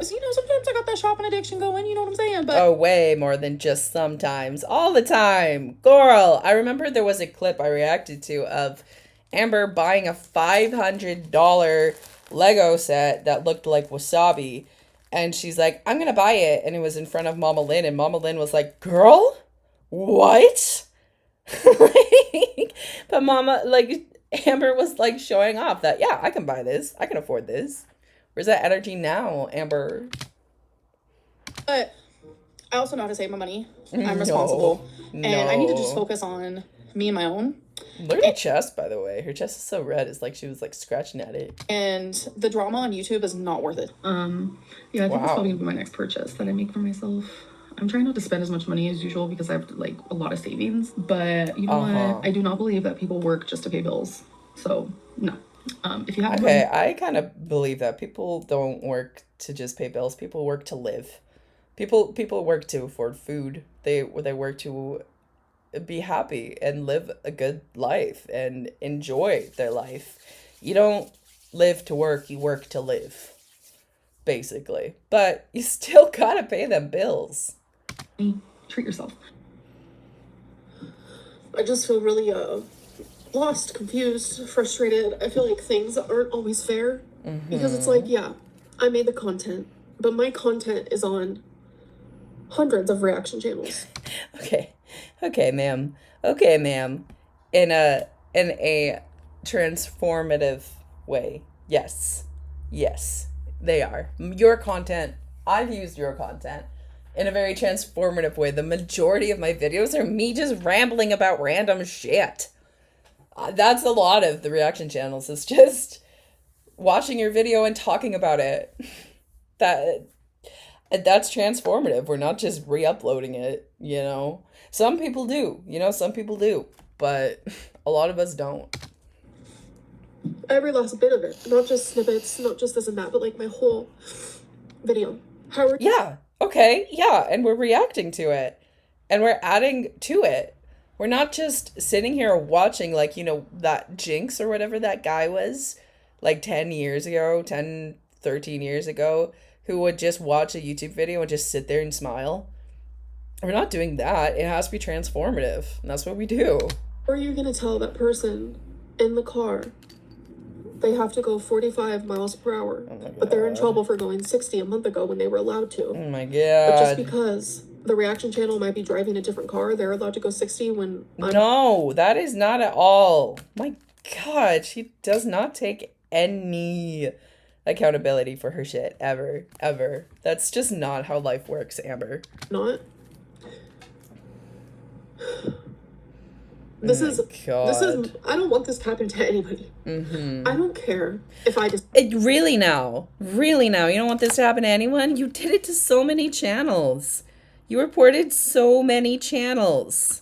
Sometimes I got that shopping addiction going, you know what I'm saying? But Oh, way more than just sometimes. All the time. Girl, I remember there was a clip I reacted to of Amber buying a $500 Lego set that looked like wasabi. And she's like, I'm going to buy it. And it was in front of Mama Lynn. And Mama Lynn was like, girl, what? But Amber was like showing off that, yeah, I can buy this. I can afford this. Where's that energy now, Amber? But I also know how to save my money. I'm No. responsible. And I need to just No. focus on me and my own. Look at her chest, by the way. Her chest is so red. It's like she was like scratching at it. And the drama on YouTube is not worth it. Yeah, I think that's Wow. probably gonna be my next purchase that I make for myself. I'm trying not to spend as much money as usual because I have like a lot of savings. But you know what? I do not believe that people work just to pay bills. So no. If you have Okay, I kind of believe that people don't work to just pay bills. People work to live. People work to afford food. They work to be happy and live a good life and enjoy their life. You don't live to work, you work to live, basically. But you still gotta pay them bills. money, treat yourself. I just feel really lost, confused, frustrated. I feel like things aren't always fair because it's like, yeah, I made the content, but my content is on hundreds of reaction channels. Okay, ma'am. Okay, ma'am. In a transformative way. Yes. Yes, they are. Your content, I've used your content in a very transformative way. The majority of my videos are me just rambling about random shit. That's a lot of the reaction channels. It's just watching your video and talking about it. That's transformative. We're not just re-uploading it, you know. Some people do, but a lot of us don't. Every last bit of it, not just snippets, not just this and that, but like my whole video. Yeah, okay, yeah, and we're reacting to it. And we're adding to it. We're not just sitting here watching that Jinx or whatever that guy was, like 13 years ago, who would just watch a YouTube video and just sit there and smile. We're not doing that. It has to be transformative. And that's what we do. Or you're gonna tell that person in the car they have to go 45 miles per hour, but they're in trouble for going 60 a month ago when they were allowed to. Oh my But just god. because the reaction channel might be driving a different car, they're allowed to go 60 when No, that is not at all. My god, she does not take any accountability for her shit ever, ever. That's just not how life works, Amber. not. This Oh is my God. I don't want this to happen to anybody. I don't care if I just Really now, you don't want this to happen to anyone? You did it to so many channels. You reported so many channels.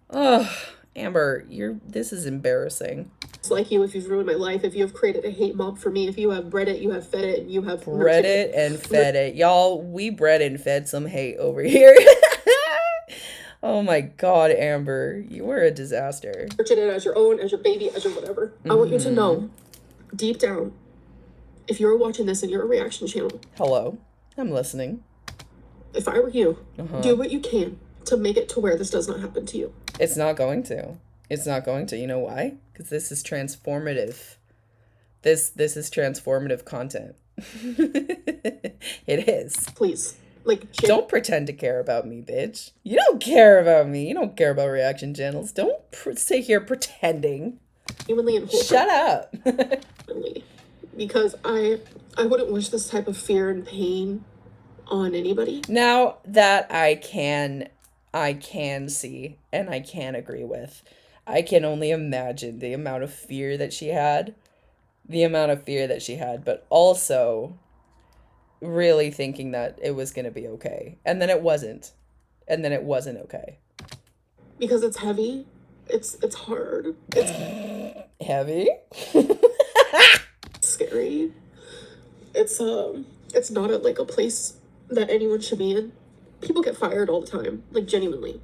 Oh, Amber, this is embarrassing. like you, if you've ruined my life, if you have created a hate mob for me, if you have bred it, you have fed it, and you have Bred it and fed it. Y'all, we bred and fed some hate over here. Oh my God, Amber, you were a disaster. nurtured it as your own, as your baby, as your whatever. I want you to know, deep down, if you're watching this and you're a reaction channel, Hello, I'm listening. if I were you, do what you can to make it to where this does not happen to you. It's not going to. It's not going to. You know why? Because this is transformative. This is transformative content. It is. Please. Like, Don't pretend to care about me, bitch. You don't care about me. You don't care about reaction channels. Don't sit here pretending. genuinely and Shut up. wholeheartedly. Because I wouldn't wish this type of fear and pain on anybody. Now that I can see and I can agree with. I can only imagine the amount of fear that she had. But also really thinking that it was going to be okay. And then it wasn't. Okay. Because it's heavy. It's hard. It's Heavy? scary. It's not like a place that anyone should be in. People get fired all the time, like genuinely.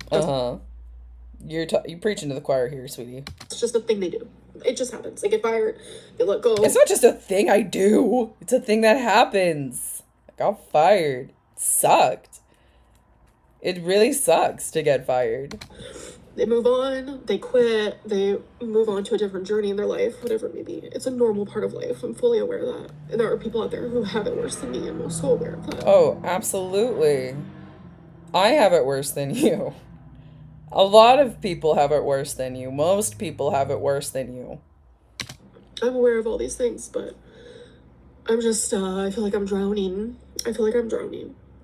You're preaching to the choir here, sweetie. It's just a thing they do. It just happens. They get fired, they let go. It's not just a thing I do. It's a thing that happens. I got fired. It sucked. It really sucks to get fired. They move on, they quit, they move on to a different journey in their life, whatever it may be. It's a normal part of life. I'm fully aware of that. And there are people out there who have it worse than me, and I'm so aware of that. Oh, absolutely. I have it worse than you. A lot of people have it worse than you. Most people have it worse than you. I'm aware of all these things, but I'm just, I feel like I'm drowning.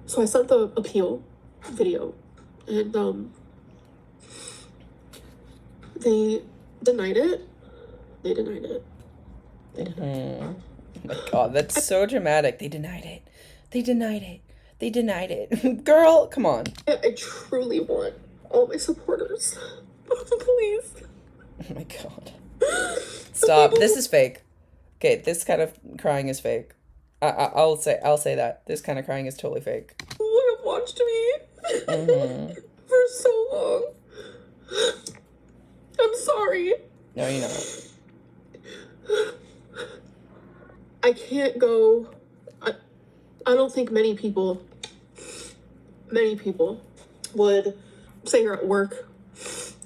So I sent the appeal video, and, they denied it. Oh my God, that's so dramatic. They denied it. Girl, come on. I truly want all my supporters. Please. Oh my God. Stop. This is fake. Okay, this kind of crying is fake. I'll say that. This kind of crying is totally fake. People have watched me for so long. I'm sorry. No, you're not. I can't go. I don't think many people would say you're at work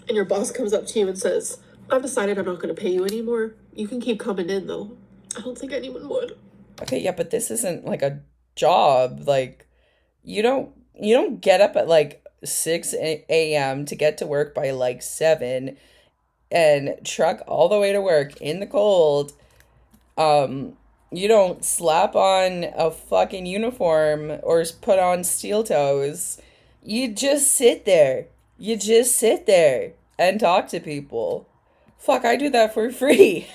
and your boss comes up to you and says, I've decided I'm not going to pay you anymore. You can keep coming in though. I don't think anyone would. Okay, yeah, but this isn't like a job. Like, you don't get up at like 6 a.m. to get to work by like 7 and truck all the way to work in the cold. You don't slap on a fucking uniform or put on steel toes. You just sit there. And talk to people. Fuck, I do that for free.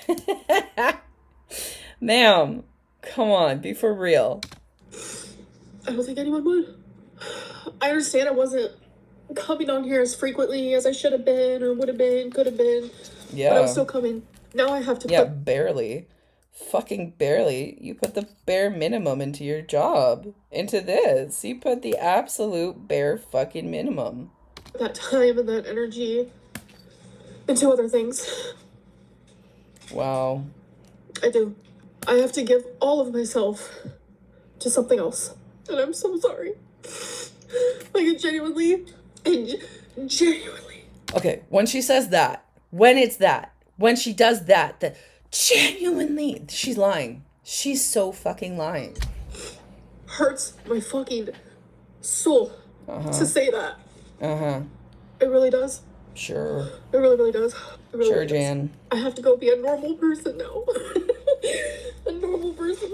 Ma'am, come on, be for real. I don't think anyone would. I understand I wasn't coming on here as frequently as I should have been or would have been, could have been. Yeah. But I'm still coming. Now I have to Yeah, barely. Fucking barely. You put the bare minimum into your job. Into this. You put the absolute bare fucking minimum. that time and that energy into other things. Wow. I do. I have to give all of myself to something else. And I'm so sorry. Like, genuinely. Okay, when she says that, when she does that, genuinely, she's lying. She's so fucking lying. Hurts my fucking soul to say that. It really does. Sure. It really, really does. It really, Sure, really does. Jan. I have to go be a normal person now. A normal person.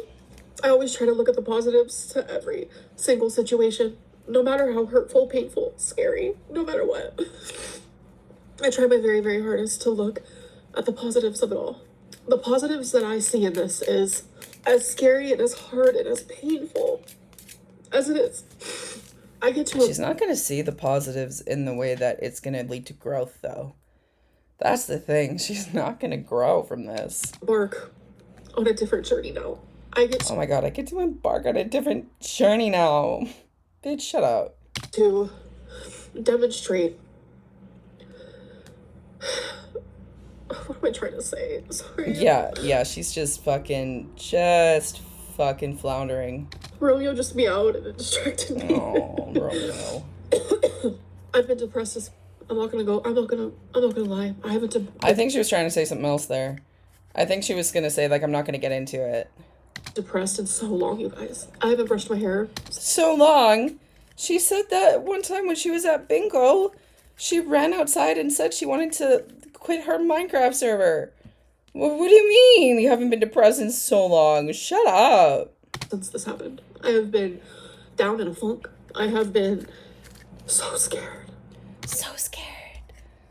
I always try to look at the positives to every single situation. No matter how hurtful, painful, scary, no matter what. I try my very, very hardest to look at the positives of it all. The positives that I see in this is as scary and as hard and as painful as it is. I get to She's not going to see the positives in the way that it's going to lead to growth, though. That's the thing. She's not going to grow from this. embark on a different journey now. I get Oh my god, I get to embark on a different journey now. Bitch, shut up. to demonstrate. What am I trying to say? Sorry. Yeah, she's just fucking floundering. Romeo just meowed and it distracted me. Oh, Romeo. I've been depressed as I'm not gonna lie. I haven't I think she was trying to say something else there. I think she was gonna say, like, I'm not gonna get into it. depressed in so long, you guys. I haven't brushed my hair. So long? She said that one time when she was at bingo, she ran outside and said she wanted to quit her Minecraft server. Well, what do you mean you haven't been depressed in so long? Shut up. Since this happened, I have been down in a funk. I have been so scared. So scared.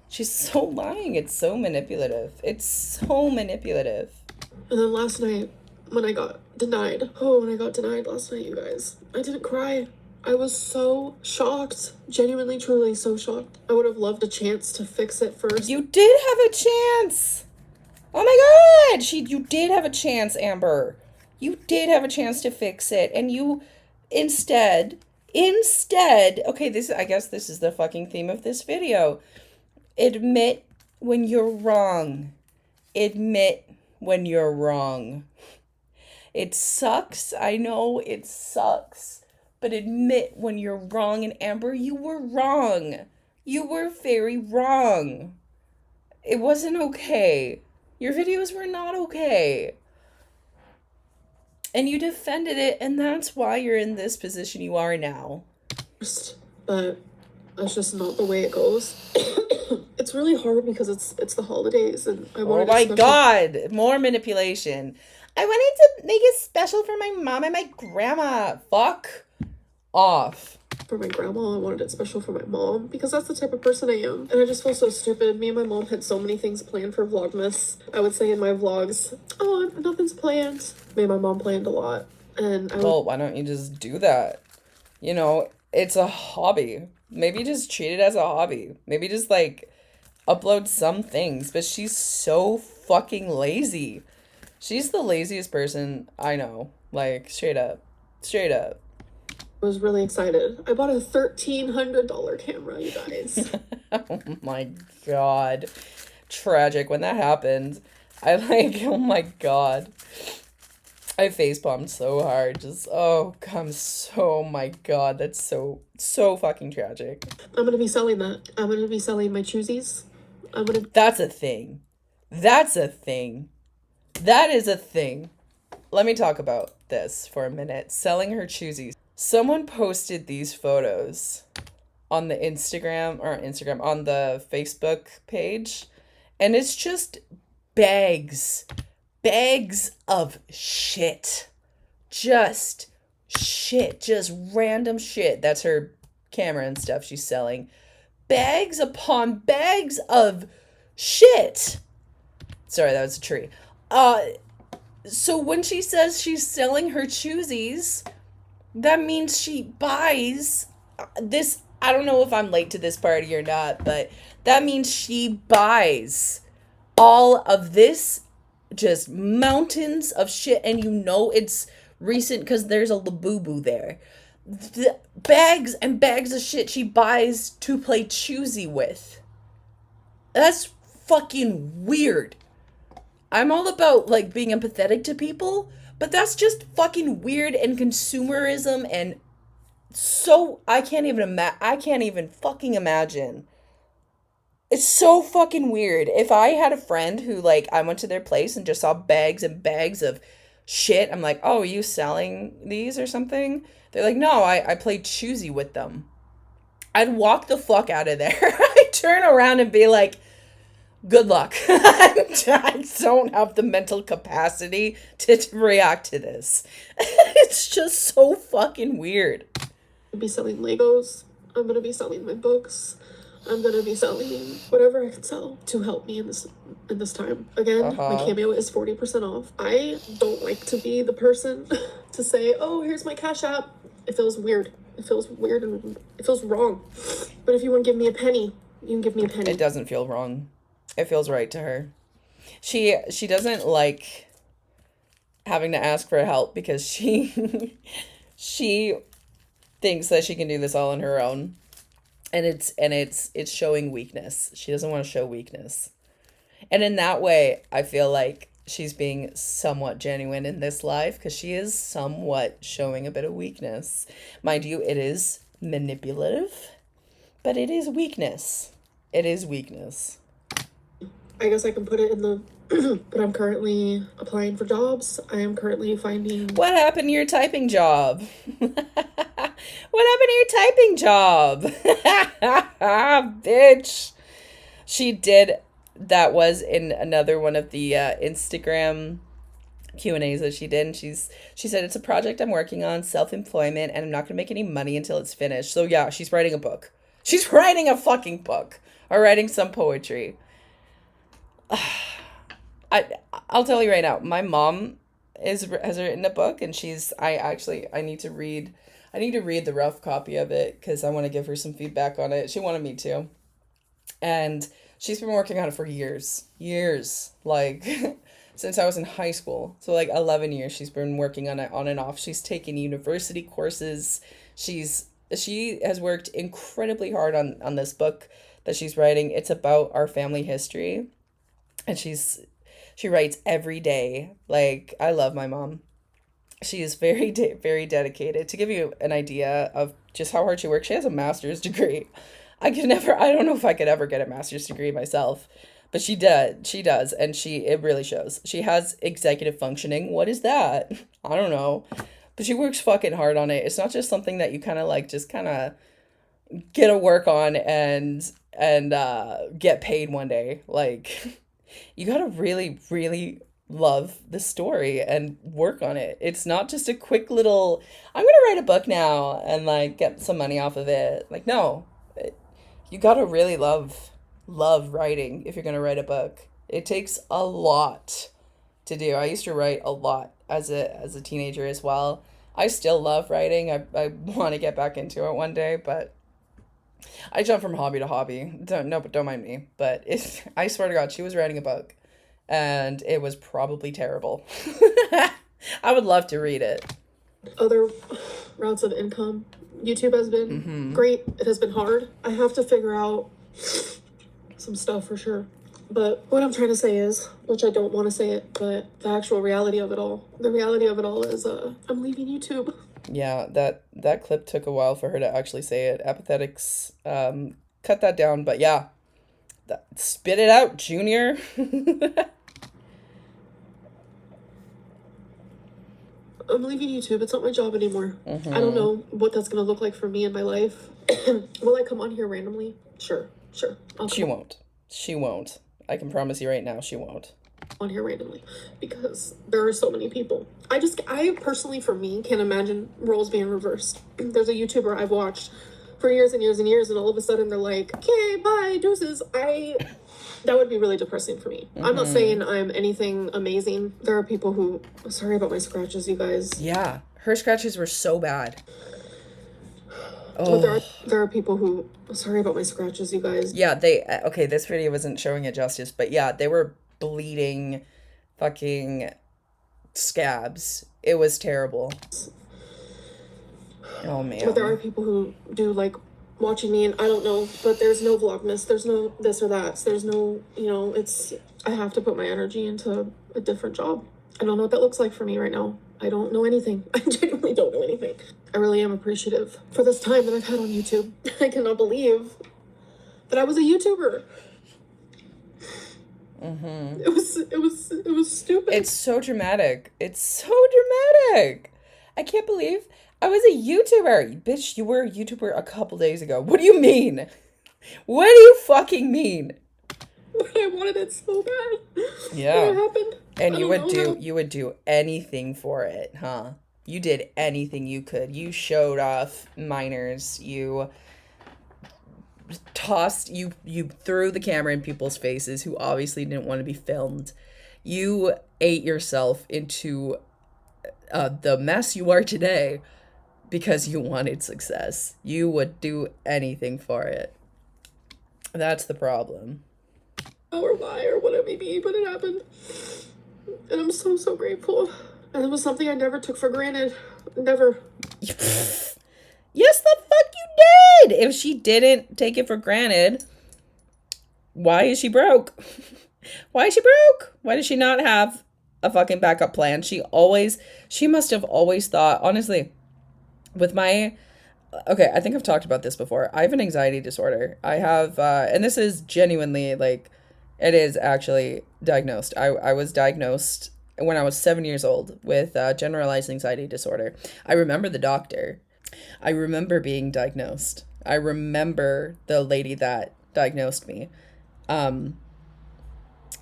She's so lying. It's so manipulative. It's so manipulative. And then last night, when I got denied. Oh, when I got denied last night, you guys. I didn't cry. I was so shocked. Genuinely, truly so shocked. I would have loved a chance to fix it first. You did have a chance. Oh my god. You did have a chance, Amber. You did have a chance to fix it. And you instead, okay, I guess this is the fucking theme of this video. Admit when you're wrong. Admit when you're wrong. It sucks. I know it sucks. But admit when you're wrong. And Amber, you were wrong. You were very wrong. It wasn't okay. Your videos were not okay. And you defended it, and that's why you're in this position you are now. But that's just not the way it goes. It's really hard because it's the holidays and I wanted Oh my god, more manipulation. I wanted to make it special for my mom and my grandma. Fuck off. For my grandma, I wanted it special for my mom because that's the type of person I am. And I just feel so stupid. Me and my mom had so many things planned for Vlogmas. I would say in my vlogs, oh, nothing's planned. Me and my mom planned a lot. And well, why don't you just do that? You know, it's a hobby. Maybe just treat it as a hobby. Maybe just like upload some things. But she's so fucking lazy. She's the laziest person I know. Like, straight up. Straight up. was really excited. I bought a $1,300 camera, you guys. Oh my god. Tragic. When that happened, oh my god. I facepalmed so hard. Just, oh my god. That's so fucking tragic. I'm gonna be selling that. I'm gonna be selling my choosies. That's a thing. That's a thing. That is a thing. Let me talk about this for a minute. Selling her choosies. Someone posted these photos on the on the Facebook page, and it's just bags of shit. Just shit, just random shit. That's her camera and stuff she's selling. Bags upon bags of shit. Sorry, that was a tree. So when she says she's selling her choosies, that means she buys this. I don't know if I'm late to this party or not, but that means she buys all of this, just mountains of shit, and you know it's recent because there's a Labubu there. The bags and bags of shit she buys to play choosy with. That's fucking weird. I'm all about like being empathetic to people, but that's just fucking weird and consumerism, and so I can't even fucking imagine. It's so fucking weird. If I had a friend who like I went to their place and just saw bags and bags of shit, I'm like, "Oh, are you selling these or something?" They're like, "No, I played choosy with them." I'd walk the fuck out of there. I'd turn around and be like, good luck. I don't have the mental capacity to react to this. It's just so fucking weird. I'll be selling Legos. I'm gonna be selling my books. I'm gonna be selling whatever I can sell to help me in this time. Again, my Cameo is 40% off. I don't like to be the person to say, oh, here's my Cash App. It feels weird. It feels weird and it feels wrong. But if you want to give me a penny, you can give me a penny. It doesn't feel wrong. It feels right to her. She doesn't like having to ask for help because she she thinks that she can do this all on her own. And it's showing weakness. She doesn't want to show weakness. And in that way, I feel like she's being somewhat genuine in this life because she is somewhat showing a bit of weakness. Mind you, it is manipulative, but it is weakness. It is weakness. I guess I can put it in the but I'm currently applying for jobs. I am currently finding... What happened to your typing job? What happened to your typing job? Bitch. She did. That was in another one of the Instagram Q&As that she did. And she said, it's a project I'm working on, self-employment, and I'm not going to make any money until it's finished. So yeah, she's writing a book. She's writing a fucking book. Or writing some poetry. I'll tell you right now, my mom has written a book, and I need to read the rough copy of it because I want to give her some feedback on it. She wanted me to, and she's been working on it for years, like since I was in high school. So like 11 years she's been working on it on and off. She's taken university courses. She has worked incredibly hard on this book that she's writing. It's about our family history, and she writes every day. Like, I love my mom. She is very very dedicated. To give you an idea of just how hard she works, she has a master's degree. I don't know if I could ever get a master's degree myself, but she does, and it really shows. She has executive functioning. What is that? I don't know, but she works fucking hard on it. It's not just something that you kind of like just kind of get a work on and get paid one day. Like, you gotta really, really love the story and work on it. It's not just a quick little, I'm gonna write a book now and like get some money off of it. Like, no, you gotta really love writing if you're gonna write a book. It takes a lot to do. I used to write a lot as a teenager as well. I still love writing. I want to get back into it one day, but I jump from hobby to hobby. Don't mind me. But I swear to God, she was writing a book, and it was probably terrible. I would love to read it. Other routes of income. YouTube has been great. It has been hard. I have to figure out some stuff for sure. But what I'm trying to say is, which I don't want to say it, but the actual reality of it all. The reality of it all is I'm leaving YouTube. Yeah, that clip took a while for her to actually say it. Apathetics, cut that down, but yeah. Spit it out, Junior. I'm leaving YouTube. It's not my job anymore. I don't know what that's going to look like for me in my life. Will I come on here randomly? Sure. She won't. She won't. I can promise you right now, she won't. On here randomly, because there are so many people. I personally, for me, can't imagine roles being reversed. There's a YouTuber I've watched for years and years and years, and all of a sudden they're like, okay, bye, deuces. That would be really depressing for me. I'm not saying I'm anything amazing. There are people who, sorry about my scratches, you guys. Yeah, her scratches were so bad. Oh. But there are people who, sorry about my scratches, you guys. Yeah, okay, this video wasn't showing it justice, but yeah, they were bleeding fucking scabs. It was terrible. Oh, man. But there are people who do like watching me, and I don't know, but there's no Vlogmas, there's no this or that, so there's no, I have to put my energy into a different job. I don't know what that looks like for me right now. I don't know anything. I genuinely don't know anything. I really am appreciative for this time that I've had on YouTube. I cannot believe that I was a YouTuber. It was stupid. It's so dramatic. I can't believe I was a YouTuber. Bitch, you were a YouTuber a couple days ago. What do you mean? What do you fucking mean? But I wanted it so bad. Yeah. What happened? And you would do anything for it, huh? You did anything you could. You showed off minors. You you threw the camera in people's faces who obviously didn't want to be filmed. You ate yourself into the mess you are today because you wanted success. You would do anything for it. That's the problem. Or why or what it may be, but it happened. And I'm so, so grateful. And it was something I never took for granted. Never. Yes, the fuck you did! If she didn't take it for granted, why is she broke? Why is she broke? Why does she not have a fucking backup plan? She must have always thought, honestly, with my, okay, I think I've talked about this before. I have an anxiety disorder. I have, and this is genuinely, like, it is actually diagnosed. I was diagnosed when I was 7 years old with generalized anxiety disorder. I remember the doctor. I remember being diagnosed. I remember the lady that diagnosed me.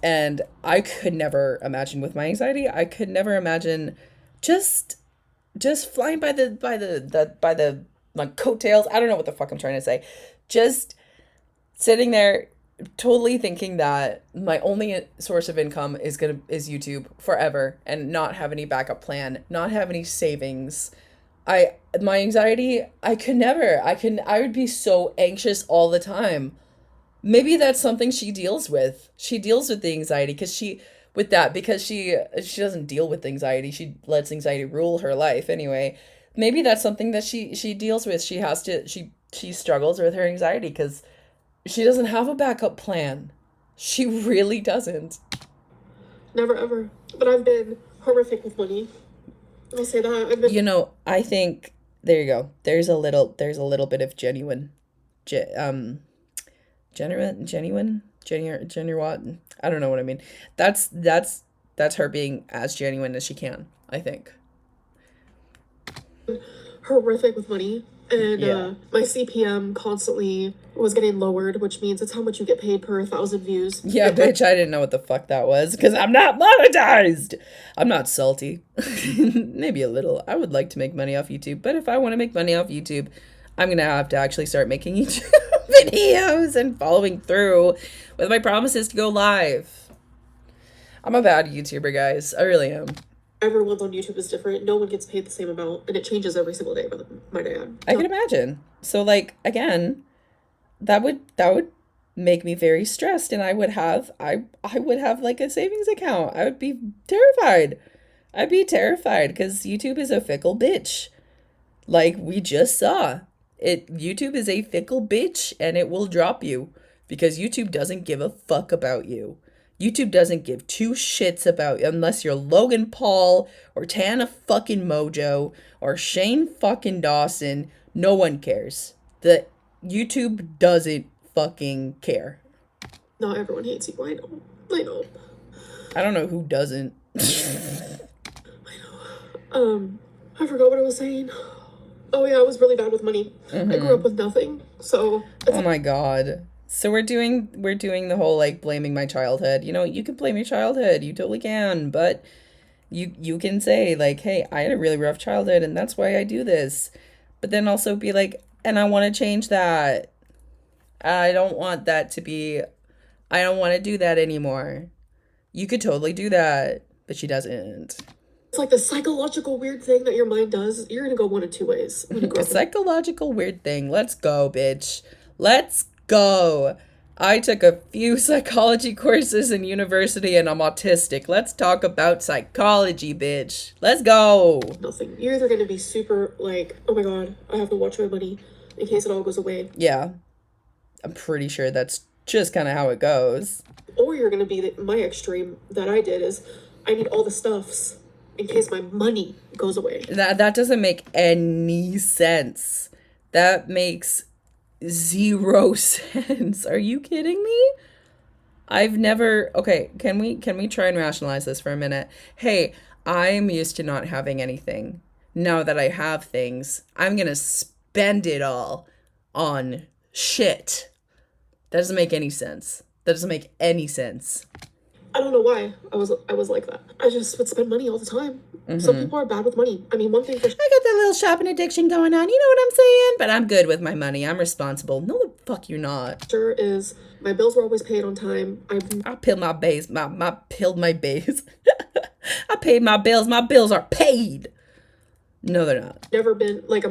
And I could never imagine with my anxiety, I could never imagine just flying by the like coattails. I don't know what the fuck I'm trying to say. Just sitting there totally thinking that my only source of income is YouTube forever and not have any backup plan, not have any savings. My anxiety, I would be so anxious all the time. Maybe that's something she deals with. She deals with the anxiety because she doesn't deal with anxiety. She lets anxiety rule her life anyway. Maybe that's something that she deals with. She struggles with her anxiety because she doesn't have a backup plan. She really doesn't. Never ever. But I've been horrific with money. I'll say that. I think there you go. There's a little bit of genuine what? I don't know what I mean. That's her being as genuine as she can, I think. Horrific with money. And my CPM constantly was getting lowered, which means it's how much you get paid per 1,000 views. Yeah, bitch, I didn't know what the fuck that was because I'm not monetized. I'm not salty. Maybe a little. I would like to make money off YouTube, but if I want to make money off YouTube, I'm going to have to actually start making YouTube videos and following through with my promises to go live. I'm a bad YouTuber, guys. I really am. Everyone's on YouTube is different. No one gets paid the same amount, and it changes every single day, might I add. I can imagine. So, like, again, that would make me very stressed, and I would have like a savings account. I would be terrified. I'd be terrified because YouTube is a fickle bitch. Like we just saw. YouTube is a fickle bitch and it will drop you because YouTube doesn't give a fuck about you. YouTube doesn't give two shits about you unless you're Logan Paul or Tana fucking Mojo or Shane fucking Dawson. No one cares. The YouTube doesn't fucking care. Not everyone hates you. I know. I don't know who doesn't. I forgot what I was saying. Oh yeah, I was really bad with money. I grew up with nothing. So oh my god. So we're doing the whole like blaming my childhood. You can blame your childhood. You totally can, but you can say like, "Hey, I had a really rough childhood and that's why I do this." But then also be like, "And I want to change that. I don't want to do that anymore." You could totally do that, but she doesn't. It's like the psychological weird thing that your mind does. You're going to go one of two ways when you grow up. A psychological weird thing. Let's go, bitch. Let's go. I took a few psychology courses in university and I'm autistic. Let's talk about psychology, bitch. Let's go. Nothing. You're either going to be super like, oh my god, I have to watch my money in case it all goes away. Yeah. I'm pretty sure that's just kind of how it goes. Or you're going to be my extreme that I did is I need all the stuffs in case my money goes away. That doesn't make any sense. That makes 0 sense. Are you kidding me? I've never... Okay, can we try and rationalize this for a minute? Hey, I'm used to not having anything. Now that I have things, I'm gonna spend it all on shit. That doesn't make any sense. That doesn't make any sense. I don't know why I was like that. I just would spend money all the time. Some people are bad with money. I mean, one thing for I got that little shopping addiction going on. You know what I'm saying? But I'm good with my money. I'm responsible. No, the fuck you're not. sure is my bills were always paid on time. I paid my bills. My bills. I paid my bills. My bills are paid. No, they're not. never been like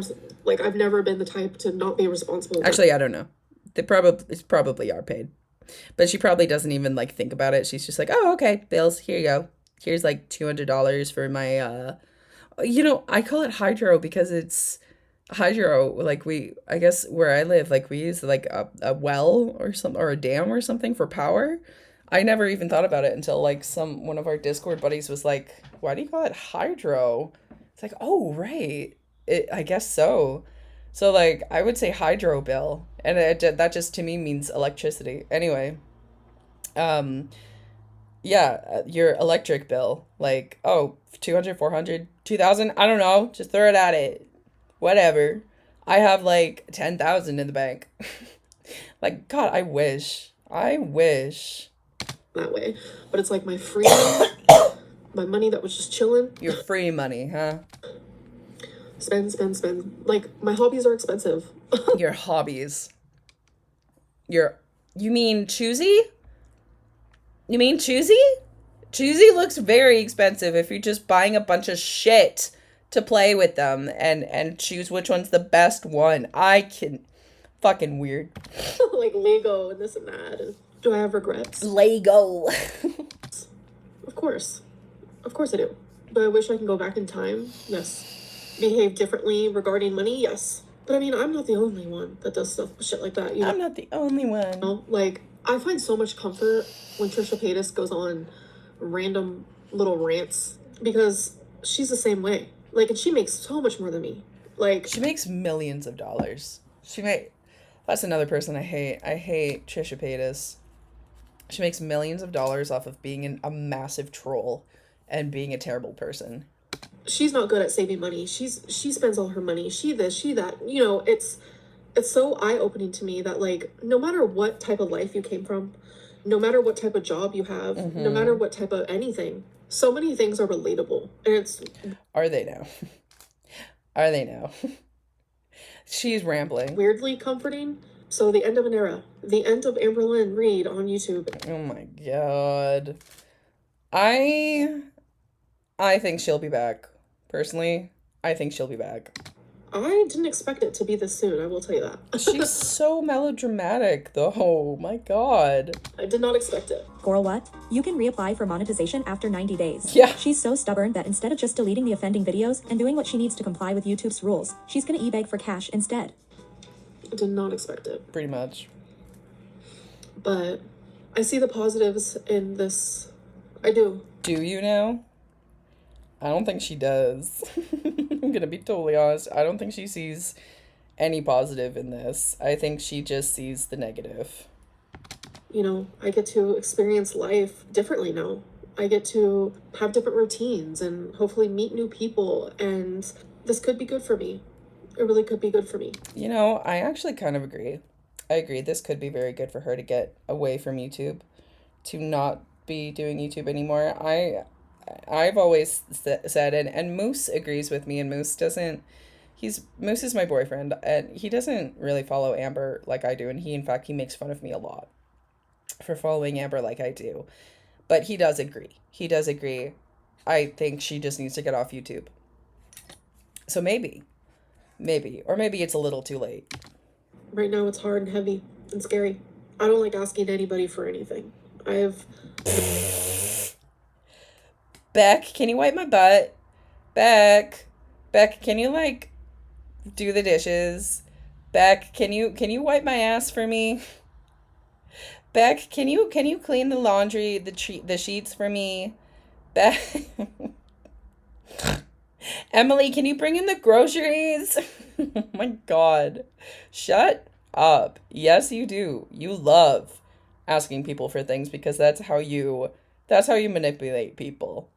I've never been the type to not be responsible. Actually, I don't know. They probably are paid, but she probably doesn't even like think about it. She's just like, oh, okay, bills. Here you go. Here's like $200 for my. I call it hydro because it's hydro. Like I guess where I live, like we use like a well or a dam or something for power. I never even thought about it until like one of our Discord buddies was like, why do you call it hydro? It's like, oh, right. I guess so. So, like, I would say hydro bill. And that just, to me, means electricity. Anyway. Your electric bill. Like, oh, 200, 400, 2,000? I don't know. Just throw it at it. Whatever. I have, like, 10,000 in the bank. Like, God, I wish. That way. But it's like my freedom, my money that was just chilling. Your free money, huh? Spend. Like, my hobbies are expensive. Your hobbies. You mean choosy? You mean choosy? Choosy looks very expensive if you're just buying a bunch of shit to play with them and choose which one's the best one. Fucking weird. Like Lego and this and that. And do I have regrets? Lego. Of course I do. Do I wish I can go back in time? Yes. Behave differently regarding money? Yes. But I mean, I'm not the only one that does shit like that. I'm not the only one. You know? Like, I find so much comfort when Trisha Paytas goes on random little rants because she's the same way. Like, and she makes so much more than me. Like, she makes millions of dollars. That's another person I hate. I hate Trisha Paytas. She makes millions of dollars off of being a massive troll and being a terrible person. She's not good at saving money. She spends all her money. She this, she that. You know, it's so eye-opening to me that, like, no matter what type of life you came from, no matter what type of job you have, no matter what type of anything, so many things are relatable. And Are they now? She's rambling. Weirdly comforting. So the end of an era. The end of Amberlynn Reid on YouTube. Oh my God. I think she'll be back. Personally, I think she'll be back. I didn't expect it to be this soon, I will tell you that. She's so melodramatic, though. My God. I did not expect it. Girl, what? You can reapply for monetization after 90 days. Yeah. She's so stubborn that instead of just deleting the offending videos and doing what she needs to comply with YouTube's rules, she's gonna e-beg for cash instead. I did not expect it. Pretty much. But I see the positives in this. I do. Do you now? I don't think she does. I'm gonna be totally honest. I don't think she sees any positive in this. I think she just sees the negative. You know, I get to experience life differently now. I get to have different routines and hopefully meet new people, and this could be good for me. It really could be good for me. You know, I actually kind of agree. I agree. This could be very good for her to get away from YouTube, to not be doing YouTube anymore. I've always said, and Moose agrees with me, and Moose is my boyfriend, and he doesn't really follow Amber like I do, and in fact, he makes fun of me a lot for following Amber like I do. But he does agree. I think she just needs to get off YouTube. So maybe, or maybe it's a little too late. Right now it's hard and heavy and scary. I don't like asking anybody for anything. Beck, can you wipe my butt? Beck, can you, like, do the dishes? Beck, can you wipe my ass for me? Beck, can you clean the laundry, the sheets for me? Beck. Emily, can you bring in the groceries? Oh my God. Shut up. Yes, you do. You love asking people for things because that's how you manipulate people.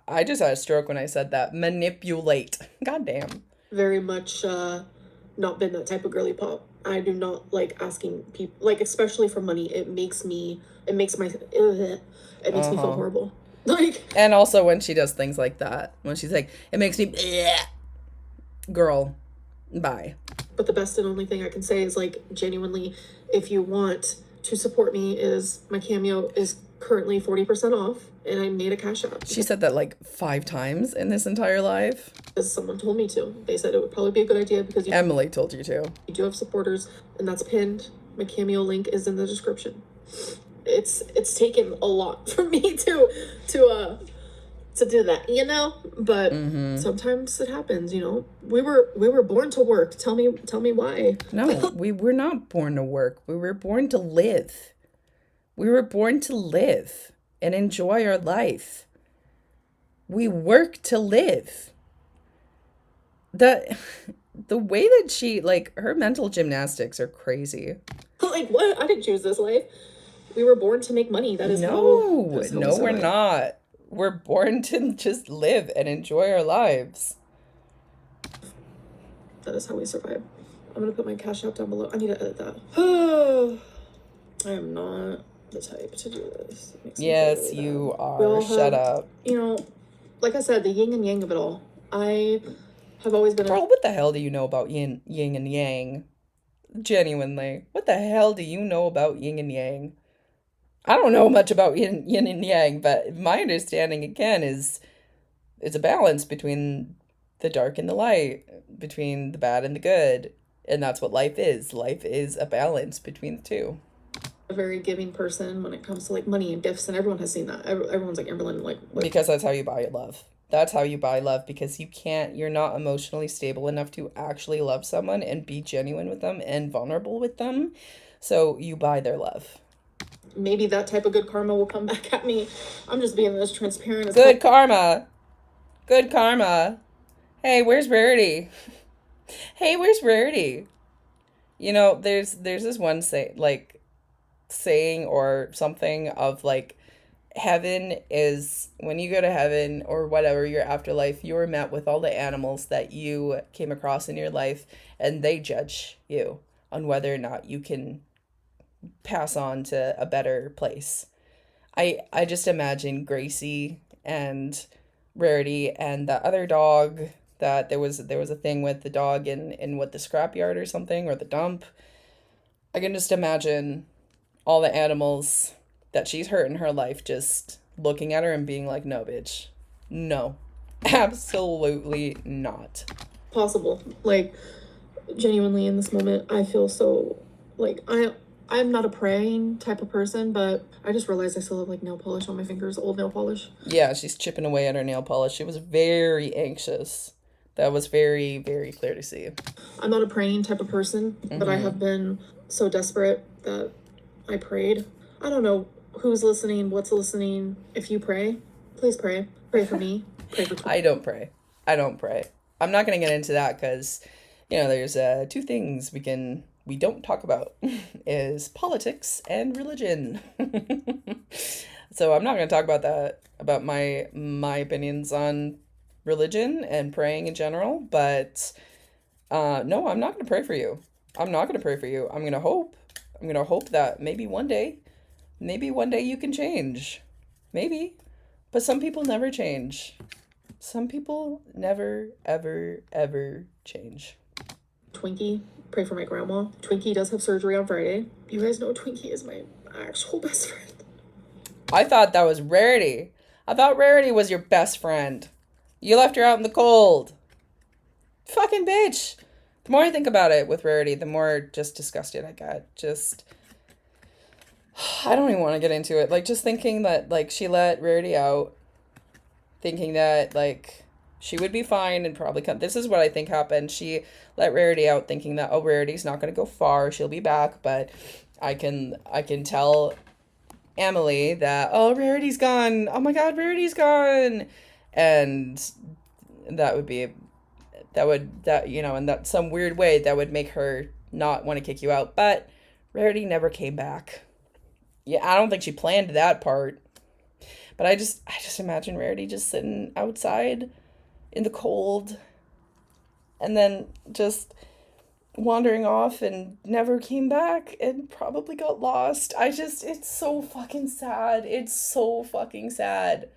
I just had a stroke when I said that. Manipulate. Goddamn. Very much not been that type of girly pop. I do not like asking people, like, especially for money. It makes me feel horrible. Like, And also when she does things like that, when she's like, it makes me, bleh. Girl, bye. but the best and only thing I can say is, like, genuinely, if you want to support me, is my Cameo is currently 40% off, and I made a Cash App. She said that like 5 times in this entire life. Because someone told me to. They said it would probably be a good idea because Emily told you to. you do have supporters, and that's pinned. My Cameo link is in the description. It's taken a lot for me to do that, you know? But sometimes it happens, you know. We were born to work. Tell me why. No, we were not born to work. We were born to live. We were born to live and enjoy our life. We work to live. The way that she, like, her mental gymnastics are crazy. Like, what? I didn't choose this life. We were born to make money. That is No, how we no, we're survive. not. We're born to just live and enjoy our lives. That is how we survive. I'm gonna put my Cash App down below. I need to edit that. I am not the type to do this. It makes me feel Yes, really you bad. are. We all Shut have- up. You know, like I said, the yin and yang of it all. I have always been Girl, what the hell do you know about yin and yang? Genuinely. What the hell do you know about yin and yang? I don't know much about yin and yang, but my understanding, again, is it's a balance between the dark and the light, between the bad and the good. And that's what life is. Life is a balance between the two. a very giving person when it comes to like money and gifts, and everyone has seen that. Everyone's like, Amberlynn, like, what? Because that's how you buy love. That's how you buy love, because you're not emotionally stable enough to actually love someone and be genuine with them and vulnerable with them. So you buy their love. Maybe that type of good karma will come back at me. I'm just being as transparent as Good karma. Good karma. Hey, where's Rarity? Hey, where's Rarity? You know, there's this one saying or something of like, heaven is when you go to heaven or whatever, your afterlife, you're met with all the animals that you came across in your life, and they judge you on whether or not you can pass on to a better place. I just imagine Gracie and Rarity and the other dog, that there was a thing with the dog in what, the scrapyard or something, or the dump. I can just imagine all the animals that she's hurt in her life just looking at her and being like, no, bitch. No. Absolutely not. possible. Like, genuinely in this moment, I feel so like I'm not a praying type of person, but I just realized I still have like nail polish on my fingers, old nail polish. Yeah, she's chipping away at her nail polish. She was very anxious. That was very, very clear to see. I'm not a praying type of person, but I have been so desperate that I prayed. I don't know who's listening, what's listening. If you pray, please pray. Pray for me. Pray for I don't pray. I'm not going to get into that because, there's 2 things we don't talk about is politics and religion. So I'm not going to talk about that, about my opinions on religion and praying in general. But no, I'm not going to pray for you. I'm not going to pray for you. I'm going to hope that maybe one day you can change. Maybe. But some people never change. Some people never, ever, ever change. Twinkie. Pray for my grandma. Twinkie does have surgery on Friday. You guys know Twinkie is my actual best friend. I thought that was Rarity. I thought Rarity was your best friend. You left her out in the cold. Fucking bitch. The more I think about it with Rarity, the more just disgusted I get. I don't even want to get into it. Like, just thinking that, like, she let Rarity out, thinking that, like, she would be fine and probably come. This is what I think happened. She let Rarity out thinking that, oh, Rarity's not going to go far. She'll be back. But I can tell Emily that, oh, Rarity's gone. Oh my God, Rarity's gone. And that would be, in that some weird way, that would make her not want to kick you out. But Rarity never came back. Yeah, I don't think she planned that part. But I just imagine Rarity just sitting outside in the cold and then just wandering off and never came back and probably got lost. It's so fucking sad. It's so fucking sad.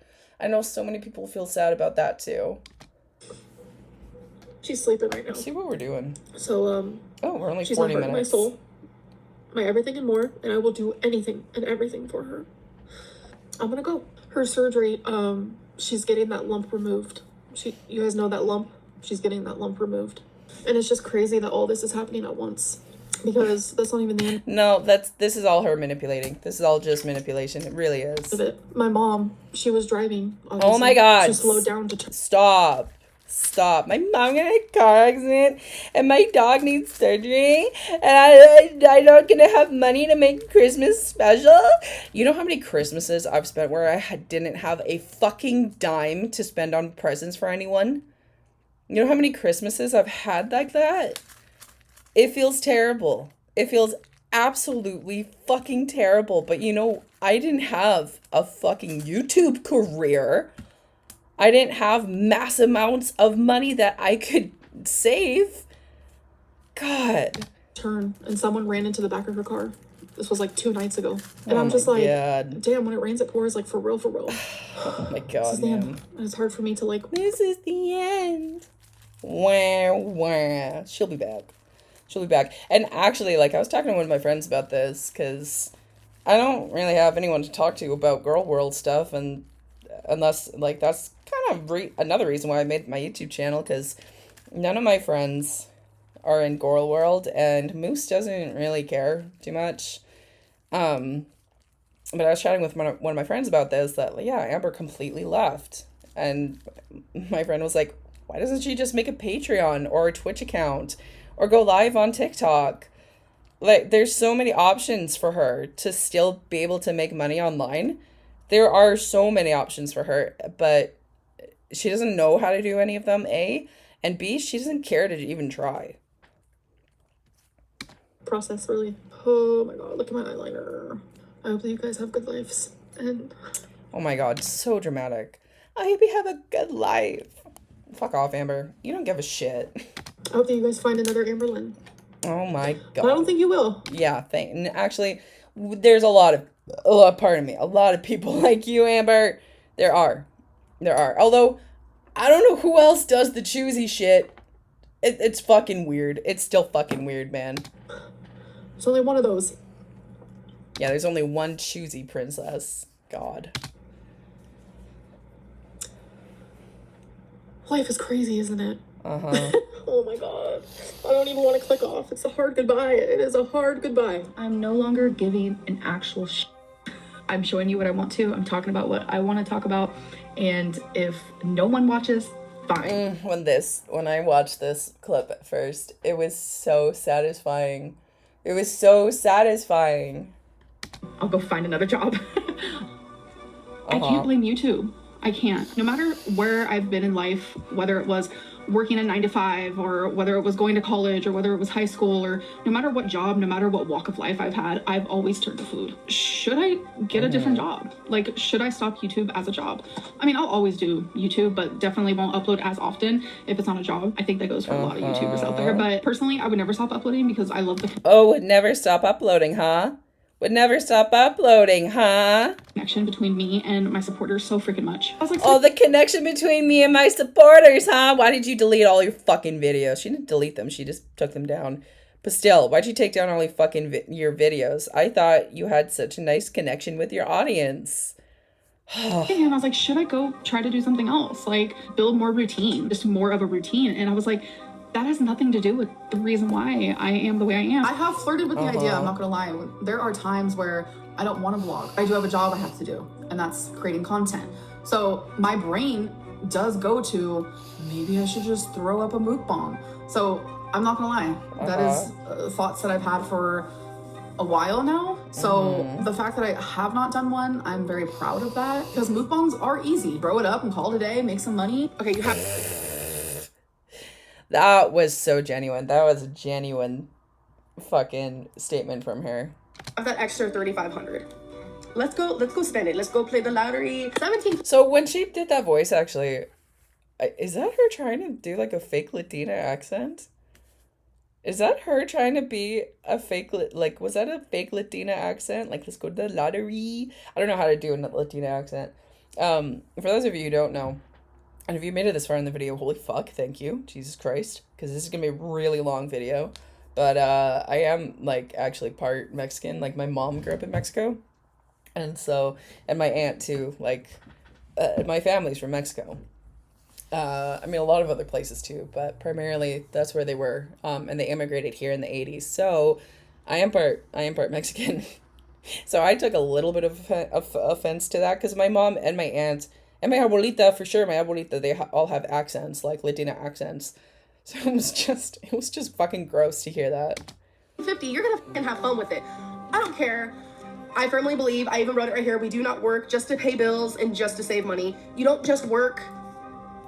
I know so many people feel sad about that too. She's sleeping right now. Let's see what we're doing. So, Oh, we're only she's 40 my heart, minutes. my soul, my everything and more, and I will do anything and everything for her. I'm gonna go. Her surgery, she's getting that lump removed. You guys know that lump? She's getting that lump removed. And it's just crazy that all this is happening at once. Because that's not even the end No, this is all her manipulating. This is all just manipulation. It really is. of it. My mom, she was driving. Oh my God. She slowed down to turn. Stop. My mom got in a car accident and my dog needs surgery and I'm not gonna have money to make Christmas special. You know how many Christmases I've spent where I didn't have a fucking dime to spend on presents for anyone? You know how many Christmases I've had like that? It feels terrible. It feels absolutely fucking terrible. But you know, I didn't have a fucking YouTube career. I didn't have mass amounts of money that I could save. God. Turn, and someone ran into the back of her car. This was like 2 nights ago. And Oh I'm just my like, God. damn, when it rains, it pours, like for real, for real. Oh my This God, is the end. man. And it's hard for me to like, This is the end. Wah, wah. She'll be back. She'll be back. And actually, like, I was talking to one of my friends about this, because I don't really have anyone to talk to about girl world stuff, and unless, like, that's kind of another reason why I made my YouTube channel, because none of my friends are in girl world, and Moose doesn't really care too much. But I was chatting with one of my friends about this, that, yeah, Amber completely left. And my friend was like, why doesn't she just make a Patreon or a Twitch account or go live on TikTok? Like, there's so many options for her to still be able to make money online. There are so many options for her, but she doesn't know how to do any of them, A, and B, she doesn't care to even try. process really. Oh my God, look at my eyeliner. I hope that you guys have good lives. And Oh my God, so dramatic. I hope you have a good life. Fuck off, Amber. You don't give a shit. I hope that you guys find another Amberlynn. Oh my God. But I don't think you will. Yeah, and actually, there's a lot of people like you, Amber. There are. Although, I don't know who else does the choosy shit. It's fucking weird. It's still fucking weird, man. There's only one of those. Yeah, there's only one choosy princess. God. Life is crazy, isn't it? Uh-huh. Oh my God. I don't even want to click off. It's a hard goodbye. It is a hard goodbye. I'm no longer giving an actual I'm showing you what I want to. I'm talking about what I want to talk about. And if no one watches, fine. When I watched this clip at first, it was so satisfying. It was so satisfying. I'll go find another job. I can't blame YouTube. I can't. No matter where I've been in life, whether it was working a 9-to-5 or whether it was going to college or whether it was high school, or no matter what job, no matter what walk of life I've had, I've always turned to food. Should I get a different job? Like, should I stop YouTube as a job? I mean, I'll always do YouTube, but definitely won't upload as often if it's not a job. I think that goes for a lot of YouTubers out there. But personally, I would never stop uploading because I love the Oh, would never stop uploading, huh? Would never stop uploading, huh? connection between me and my supporters so freaking much. I was like, Oh, the connection between me and my supporters, huh? Why did you delete all your fucking videos? She didn't delete them. She just took them down. But still, why'd you take down all your fucking your videos? I thought you had such a nice connection with your audience. and I was like, should I go try to do something else? Like, build more routine, just more of a routine. And I was like, that has nothing to do with the reason why I am the way I am. I have flirted with the idea, I'm not gonna lie. There are times where I don't want to vlog. I do have a job I have to do, and that's creating content. So my brain does go to, maybe I should just throw up a mukbang. So I'm not gonna lie, that is thoughts that I've had for a while now. So the fact that I have not done one, I'm very proud of that, because mukbangs are easy. Throw it up and call it a day, make some money. Okay, you have... That was so genuine. That was a genuine fucking statement from her. That extra 3,500. Let's go spend it. Let's go play the lottery. 17. So when she did that voice, actually, is that her trying to do like a fake Latina accent? Is that her trying to be a fake, like, was that a fake Latina accent? Like, let's go to the lottery. I don't know how to do a Latina accent. For those of you who don't know, and if you made it this far in the video, holy fuck, thank you, Jesus Christ, because this is gonna be a really long video. But I am like actually part Mexican. Like my mom grew up in Mexico, and my aunt too. Like my family's from Mexico. I mean a lot of other places too, but primarily that's where they were. And they immigrated here in the 80s. So I am part Mexican. So I took a little bit of offense to that because my mom and my aunt and my abuelita, for sure, my abuelita, they all have accents, like Latina accents. So it was just fucking gross to hear that. 50, you're gonna fucking have fun with it. I don't care. I firmly believe, I even wrote it right here, we do not work just to pay bills and just to save money. You don't just work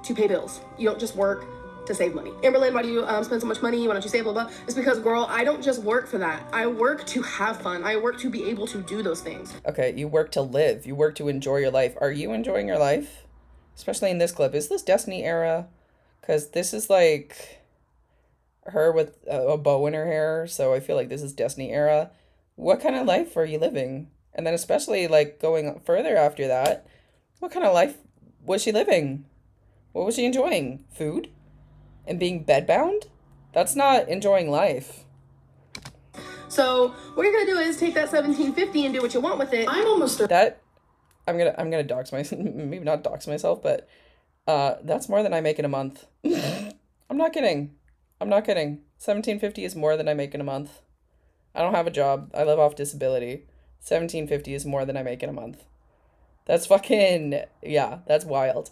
to pay bills. You don't just work to save money. Amberlynn, why do you spend so much money? Why don't you save, blah, blah? It's because, girl, I don't just work for that. I work to have fun. I work to be able to do those things. Okay, you work to live. You work to enjoy your life. Are you enjoying your life? Especially in this clip. Is this Destiny era? Because this is like her with a bow in her hair. So I feel like this is Destiny era. What kind of life are you living? And then especially like going further after that, what kind of life was she living? What was she enjoying? Food? And being bedbound? That's not enjoying life. So what you're gonna do is take that $17.50 and do what you want with it. I'm almost That I'm gonna dox myself, maybe not dox myself, but that's more than I make in a month. I'm not kidding. $17.50 is more than I make in a month. I don't have a job. I live off disability. $17.50 is more than I make in a month. That's fucking, yeah, that's wild.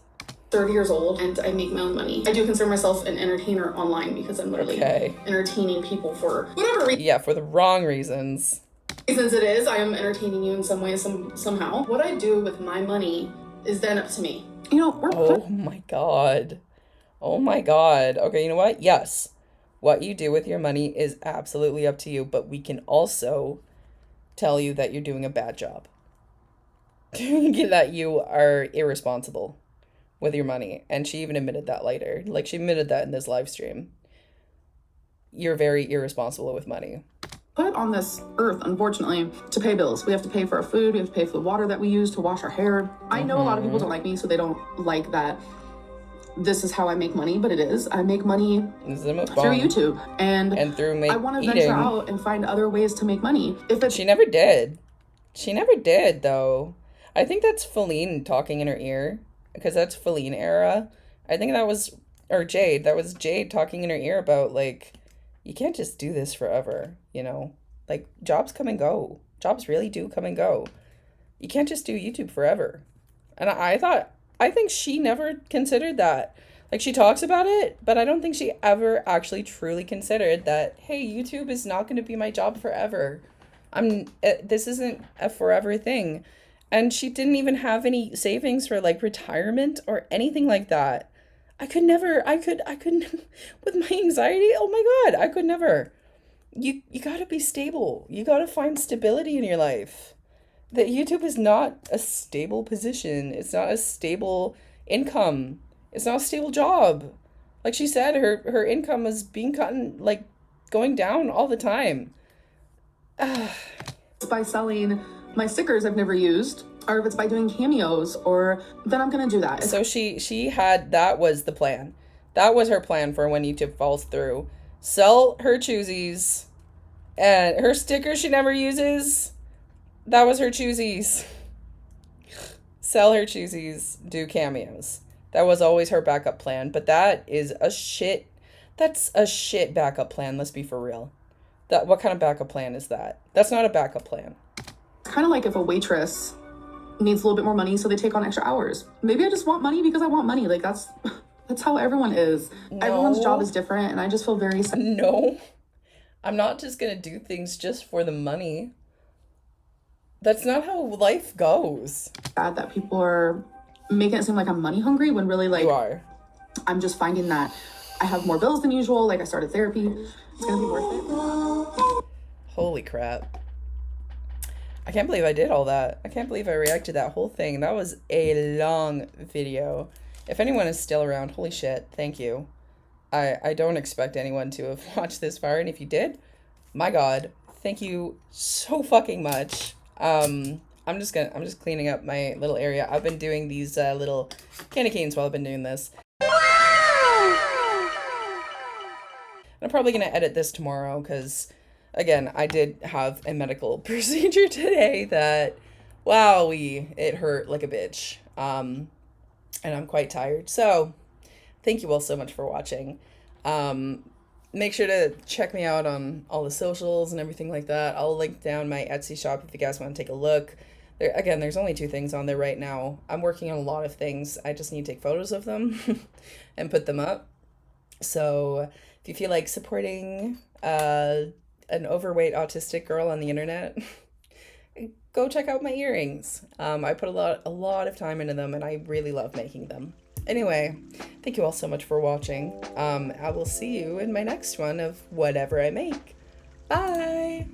30 years old and I make my own money. I do consider myself an entertainer online because I'm literally entertaining people for whatever reason. Yeah, for the wrong reasons. Reasons it is, I am entertaining you in some way, somehow. What I do with my money is then up to me. You know, Oh my god. Oh my god. Okay, you know what? Yes. What you do with your money is absolutely up to you, but we can also tell you that you're doing a bad job. That you are irresponsible with your money. And she even admitted that later. Like, she admitted that in this live stream. You're very irresponsible with money. Put on this earth, unfortunately, to pay bills. We have to pay for our food. We have to pay for the water that we use to wash our hair. I know a lot of people don't like me, so they don't like that this is how I make money, but it is. I make money through YouTube. And through I want to venture out and find other ways to make money. She never did. She never did, though. I think that's Feline talking in her ear, because that's Feline era. I think that was, or Jade. That was Jade talking in her ear about, like, you can't just do this forever, you know? Like, jobs come and go. Jobs really do come and go. You can't just do YouTube forever. And I think she never considered that. Like, she talks about it, but I don't think she ever actually truly considered that, hey, YouTube is not going to be my job forever. This isn't a forever thing. And she didn't even have any savings for, like, retirement or anything like that. I couldn't, with my anxiety, oh my God, I could never. You gotta be stable. You gotta find stability in your life. That YouTube is not a stable position. It's not a stable income. It's not a stable job. Like she said, her income is being going down all the time. By selling my stickers I've never used, or if it's by doing cameos, or then I'm gonna do that. So that was the plan. That was her plan for when YouTube falls through. Sell her choosies and her stickers she never uses. That was her choosies. Sell her choosies, do cameos. That was always her backup plan, but that's a shit backup plan, let's be for real. What kind of backup plan is that? That's not a backup plan. Kind of like if a waitress needs a little bit more money, so they take on extra hours. Maybe I just want money because I want money. Like that's how everyone is. No. Everyone's job is different, and I just feel very sad. No, I'm not just gonna do things just for the money. That's not how life goes. Sad that people are making it seem like I'm money hungry when really, like, you are. I'm just finding that I have more bills than usual. Like, I started therapy. It's gonna be worth it. Holy crap. I can't believe I did all that. I can't believe I reacted to that whole thing. That was a long video. If anyone is still around, holy shit, thank you. I don't expect anyone to have watched this far, and if you did, my God, thank you so fucking much. I'm just cleaning up my little area. I've been doing these little candy canes while I've been doing this. I'm probably gonna edit this tomorrow because, again, I did have a medical procedure today that, wow, it hurt like a bitch. And I'm quite tired. So, thank you all so much for watching. Make sure to check me out on all the socials and everything like that. I'll link down my Etsy shop if you guys want to take a look. There's only 2 things on there right now. I'm working on a lot of things. I just need to take photos of them and put them up. So if you feel like supporting an overweight autistic girl on the internet, go check out my earrings. I put a lot of time into them, and I really love making them. Anyway, thank you all so much for watching. I will see you in my next one of whatever I make. Bye!